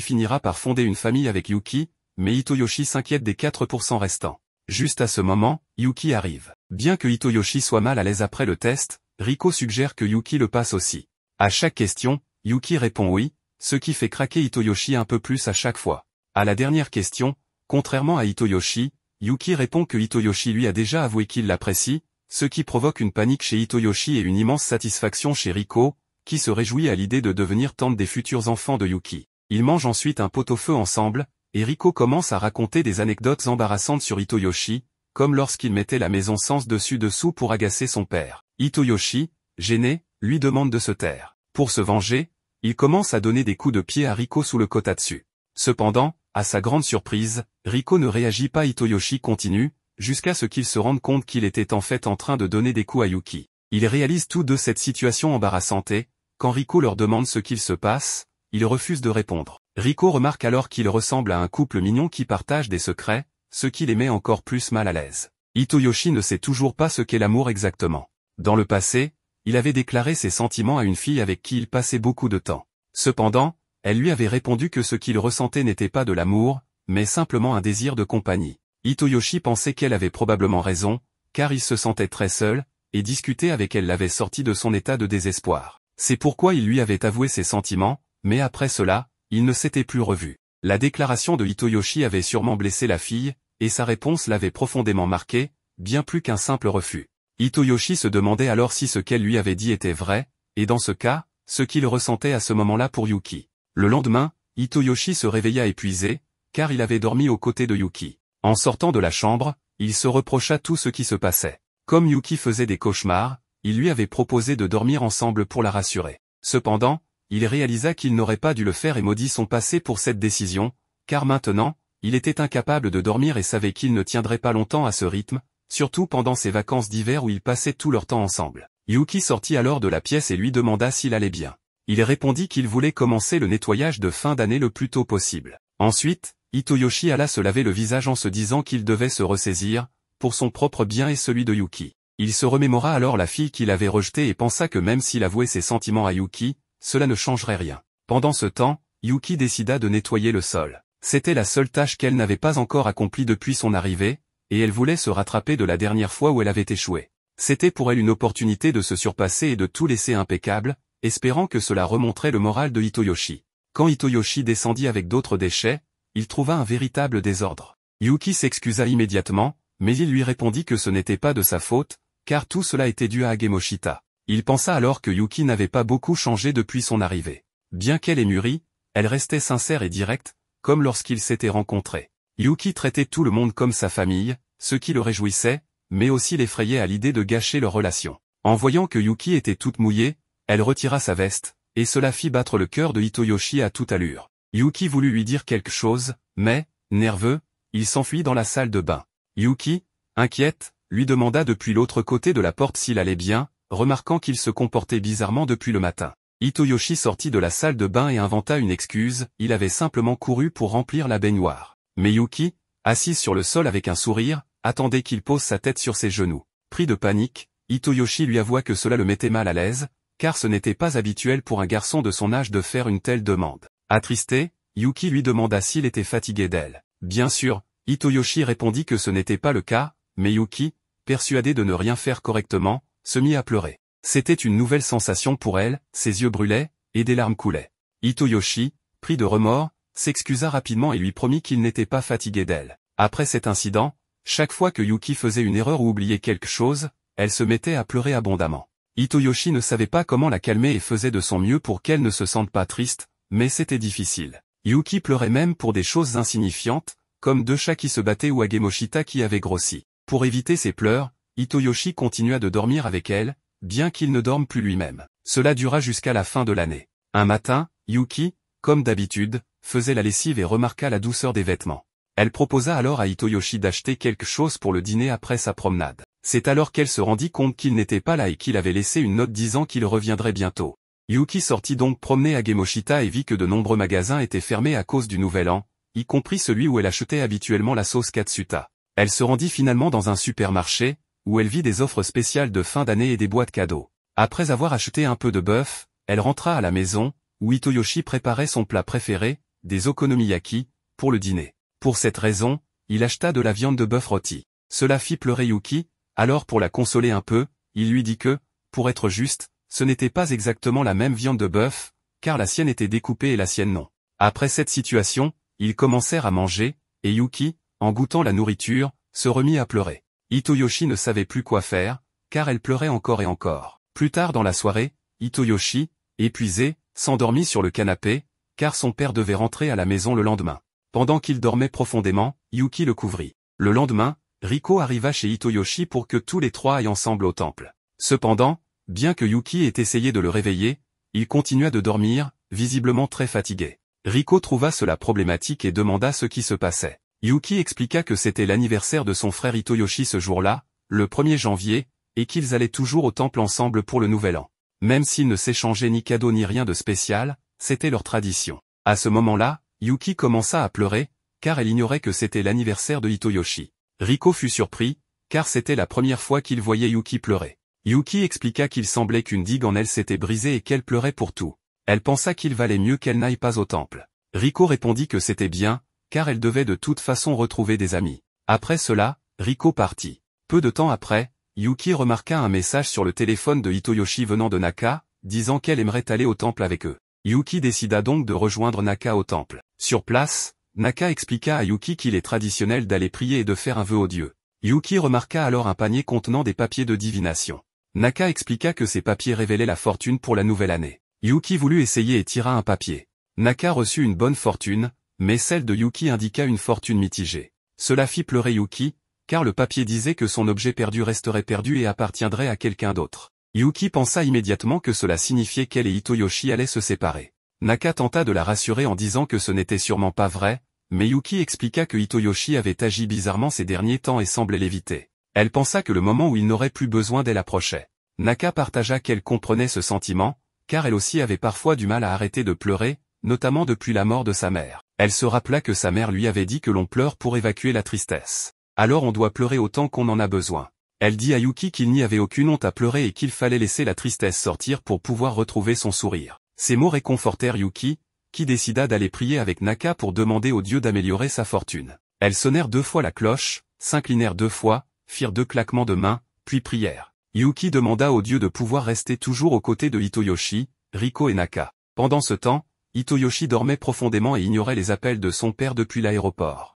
finira par fonder une famille avec Yuki, mais Hitoyoshi s'inquiète des 4% restants. Juste à ce moment, Yuki arrive. Bien que Hitoyoshi soit mal à l'aise après le test, Riko suggère que Yuki le passe aussi. À chaque question, Yuki répond oui, ce qui fait craquer Hitoyoshi un peu plus à chaque fois. À la dernière question, contrairement à Hitoyoshi, Yuki répond que Hitoyoshi lui a déjà avoué qu'il l'apprécie, ce qui provoque une panique chez Hitoyoshi et une immense satisfaction chez Riko, qui se réjouit à l'idée de devenir tante des futurs enfants de Yuki. Ils mangent ensuite un pot-au-feu ensemble, et Riko commence à raconter des anecdotes embarrassantes sur Hitoyoshi, comme lorsqu'il mettait la maison sens dessus-dessous pour agacer son père. Hitoyoshi, gêné, lui demande de se taire. Pour se venger, il commence à donner des coups de pied à Riko sous le kotatsu. Cependant, à sa grande surprise, Riko ne réagit pas. Hitoyoshi continue, jusqu'à ce qu'il se rende compte qu'il était en fait en train de donner des coups à Yuki. Ils réalisent tous deux cette situation embarrassante et, quand Riko leur demande ce qu'il se passe, ils refusent de répondre. Riko remarque alors qu'il ressemble à un couple mignon qui partage des secrets, ce qui les met encore plus mal à l'aise. Hitoyoshi ne sait toujours pas ce qu'est l'amour exactement. Dans le passé, il avait déclaré ses sentiments à une fille avec qui il passait beaucoup de temps. Cependant, elle lui avait répondu que ce qu'il ressentait n'était pas de l'amour, mais simplement un désir de compagnie. Hitoyoshi pensait qu'elle avait probablement raison, car il se sentait très seul, et discuter avec elle l'avait sorti de son état de désespoir. C'est pourquoi il lui avait avoué ses sentiments, mais après cela, il ne s'était plus revu. La déclaration de Hitoyoshi avait sûrement blessé la fille, et sa réponse l'avait profondément marqué, bien plus qu'un simple refus. Hitoyoshi se demandait alors si ce qu'elle lui avait dit était vrai, et dans ce cas, ce qu'il ressentait à ce moment-là pour Yuki. Le lendemain, Hitoyoshi se réveilla épuisé, car il avait dormi aux côtés de Yuki. En sortant de la chambre, il se reprocha tout ce qui se passait. Comme Yuki faisait des cauchemars, il lui avait proposé de dormir ensemble pour la rassurer. Cependant, il réalisa qu'il n'aurait pas dû le faire et maudit son passé pour cette décision, car maintenant, il était incapable de dormir et savait qu'il ne tiendrait pas longtemps à ce rythme, surtout pendant ses vacances d'hiver où ils passaient tout leur temps ensemble. Yuki sortit alors de la pièce et lui demanda s'il allait bien. Il répondit qu'il voulait commencer le nettoyage de fin d'année le plus tôt possible. Ensuite, Hitoyoshi alla se laver le visage en se disant qu'il devait se ressaisir, pour son propre bien et celui de Yuki. Il se remémora alors la fille qu'il avait rejetée et pensa que même s'il avouait ses sentiments à Yuki, cela ne changerait rien. Pendant ce temps, Yuki décida de nettoyer le sol. C'était la seule tâche qu'elle n'avait pas encore accomplie depuis son arrivée, et elle voulait se rattraper de la dernière fois où elle avait échoué. C'était pour elle une opportunité de se surpasser et de tout laisser impeccable, espérant que cela remonterait le moral de Hitoyoshi. Quand Hitoyoshi descendit avec d'autres déchets, il trouva un véritable désordre. Yuki s'excusa immédiatement, mais il lui répondit que ce n'était pas de sa faute, car tout cela était dû à Agemoshita. Il pensa alors que Yuki n'avait pas beaucoup changé depuis son arrivée. Bien qu'elle ait mûri, elle restait sincère et directe, comme lorsqu'ils s'étaient rencontrés. Yuki traitait tout le monde comme sa famille, ce qui le réjouissait, mais aussi l'effrayait à l'idée de gâcher leur relation. En voyant que Yuki était toute mouillée, elle retira sa veste, et cela fit battre le cœur de Hitoyoshi à toute allure. Yuki voulut lui dire quelque chose, mais, nerveux, il s'enfuit dans la salle de bain. Yuki, inquiète, lui demanda depuis l'autre côté de la porte s'il allait bien, remarquant qu'il se comportait bizarrement depuis le matin. Hitoyoshi sortit de la salle de bain et inventa une excuse, il avait simplement couru pour remplir la baignoire. Mais Yuki, assise sur le sol avec un sourire, attendait qu'il pose sa tête sur ses genoux. Pris de panique, Hitoyoshi lui avoua que cela le mettait mal à l'aise, car ce n'était pas habituel pour un garçon de son âge de faire une telle demande. Attristé, Yuki lui demanda s'il était fatigué d'elle. Bien sûr, Hitoyoshi répondit que ce n'était pas le cas, mais Yuki, persuadé de ne rien faire correctement, se mit à pleurer. C'était une nouvelle sensation pour elle, ses yeux brûlaient, et des larmes coulaient. Hitoyoshi, pris de remords, s'excusa rapidement et lui promit qu'il n'était pas fatigué d'elle. Après cet incident, chaque fois que Yuki faisait une erreur ou oubliait quelque chose, elle se mettait à pleurer abondamment. Hitoyoshi ne savait pas comment la calmer et faisait de son mieux pour qu'elle ne se sente pas triste, mais c'était difficile. Yuki pleurait même pour des choses insignifiantes, comme deux chats qui se battaient ou Agemoshita qui avait grossi. Pour éviter ses pleurs, Hitoyoshi continua de dormir avec elle, bien qu'il ne dorme plus lui-même. Cela dura jusqu'à la fin de l'année. Un matin, Yuki, comme d'habitude, faisait la lessive et remarqua la douceur des vêtements. Elle proposa alors à Hitoyoshi d'acheter quelque chose pour le dîner après sa promenade. C'est alors qu'elle se rendit compte qu'il n'était pas là et qu'il avait laissé une note disant qu'il reviendrait bientôt. Yuki sortit donc promener Agemoshita et vit que de nombreux magasins étaient fermés à cause du nouvel an. y compris celui où elle achetait habituellement la sauce Katsuta. Elle se rendit finalement dans un supermarché, où elle vit des offres spéciales de fin d'année et des boîtes cadeaux. Après avoir acheté un peu de bœuf, elle rentra à la maison, où Hitoyoshi préparait son plat préféré, des okonomiyaki, pour le dîner. Pour cette raison, il acheta de la viande de bœuf rôtie. Cela fit pleurer Yuki, alors pour la consoler un peu, il lui dit que, pour être juste, ce n'était pas exactement la même viande de bœuf, car la sienne était découpée et la sienne non. Après cette situation, ils commencèrent à manger, et Yuki, en goûtant la nourriture, se remit à pleurer. Hitoyoshi ne savait plus quoi faire, car elle pleurait encore et encore. Plus tard dans la soirée, Hitoyoshi, épuisé, s'endormit sur le canapé, car son père devait rentrer à la maison le lendemain. Pendant qu'il dormait profondément, Yuki le couvrit. Le lendemain, Riko arriva chez Hitoyoshi pour que tous les trois aillent ensemble au temple. Cependant, bien que Yuki ait essayé de le réveiller, il continua de dormir, visiblement très fatigué. Riko trouva cela problématique et demanda ce qui se passait. Yuki expliqua que c'était l'anniversaire de son frère Hitoyoshi ce jour-là, le 1er janvier, et qu'ils allaient toujours au temple ensemble pour le nouvel an. Même s'ils ne s'échangeaient ni cadeaux ni rien de spécial, c'était leur tradition. À ce moment-là, Yuki commença à pleurer, car elle ignorait que c'était l'anniversaire de Hitoyoshi. Riko fut surpris, car c'était la première fois qu'il voyait Yuki pleurer. Yuki expliqua qu'il semblait qu'une digue en elle s'était brisée et qu'elle pleurait pour tout. Elle pensa qu'il valait mieux qu'elle n'aille pas au temple. Riko répondit que c'était bien, car elle devait de toute façon retrouver des amis. Après cela, Riko partit. Peu de temps après, Yuki remarqua un message sur le téléphone de Hitoyoshi venant de Naka, disant qu'elle aimerait aller au temple avec eux. Yuki décida donc de rejoindre Naka au temple. Sur place, Naka expliqua à Yuki qu'il est traditionnel d'aller prier et de faire un vœu au dieu. Yuki remarqua alors un panier contenant des papiers de divination. Naka expliqua que ces papiers révélaient la fortune pour la nouvelle année. Yuki voulut essayer et tira un papier. Naka reçut une bonne fortune, mais celle de Yuki indiqua une fortune mitigée. Cela fit pleurer Yuki, car le papier disait que son objet perdu resterait perdu et appartiendrait à quelqu'un d'autre. Yuki pensa immédiatement que cela signifiait qu'elle et Hitoyoshi allaient se séparer. Naka tenta de la rassurer en disant que ce n'était sûrement pas vrai, mais Yuki expliqua que Hitoyoshi avait agi bizarrement ces derniers temps et semblait l'éviter. Elle pensa que le moment où il n'aurait plus besoin d'elle approchait. Naka partagea qu'elle comprenait ce sentiment, car elle aussi avait parfois du mal à arrêter de pleurer, notamment depuis la mort de sa mère. Elle se rappela que sa mère lui avait dit que l'on pleure pour évacuer la tristesse. Alors on doit pleurer autant qu'on en a besoin. Elle dit à Yuki qu'il n'y avait aucune honte à pleurer et qu'il fallait laisser la tristesse sortir pour pouvoir retrouver son sourire. Ces mots réconfortèrent Yuki, qui décida d'aller prier avec Naka pour demander au dieu d'améliorer sa fortune. Elles sonnèrent 2 fois la cloche, s'inclinèrent 2 fois, firent 2 claquements de mains, puis prièrent. Yuki demanda au dieu de pouvoir rester toujours aux côtés de Hitoyoshi, Riko et Naka. Pendant ce temps, Hitoyoshi dormait profondément et ignorait les appels de son père depuis l'aéroport.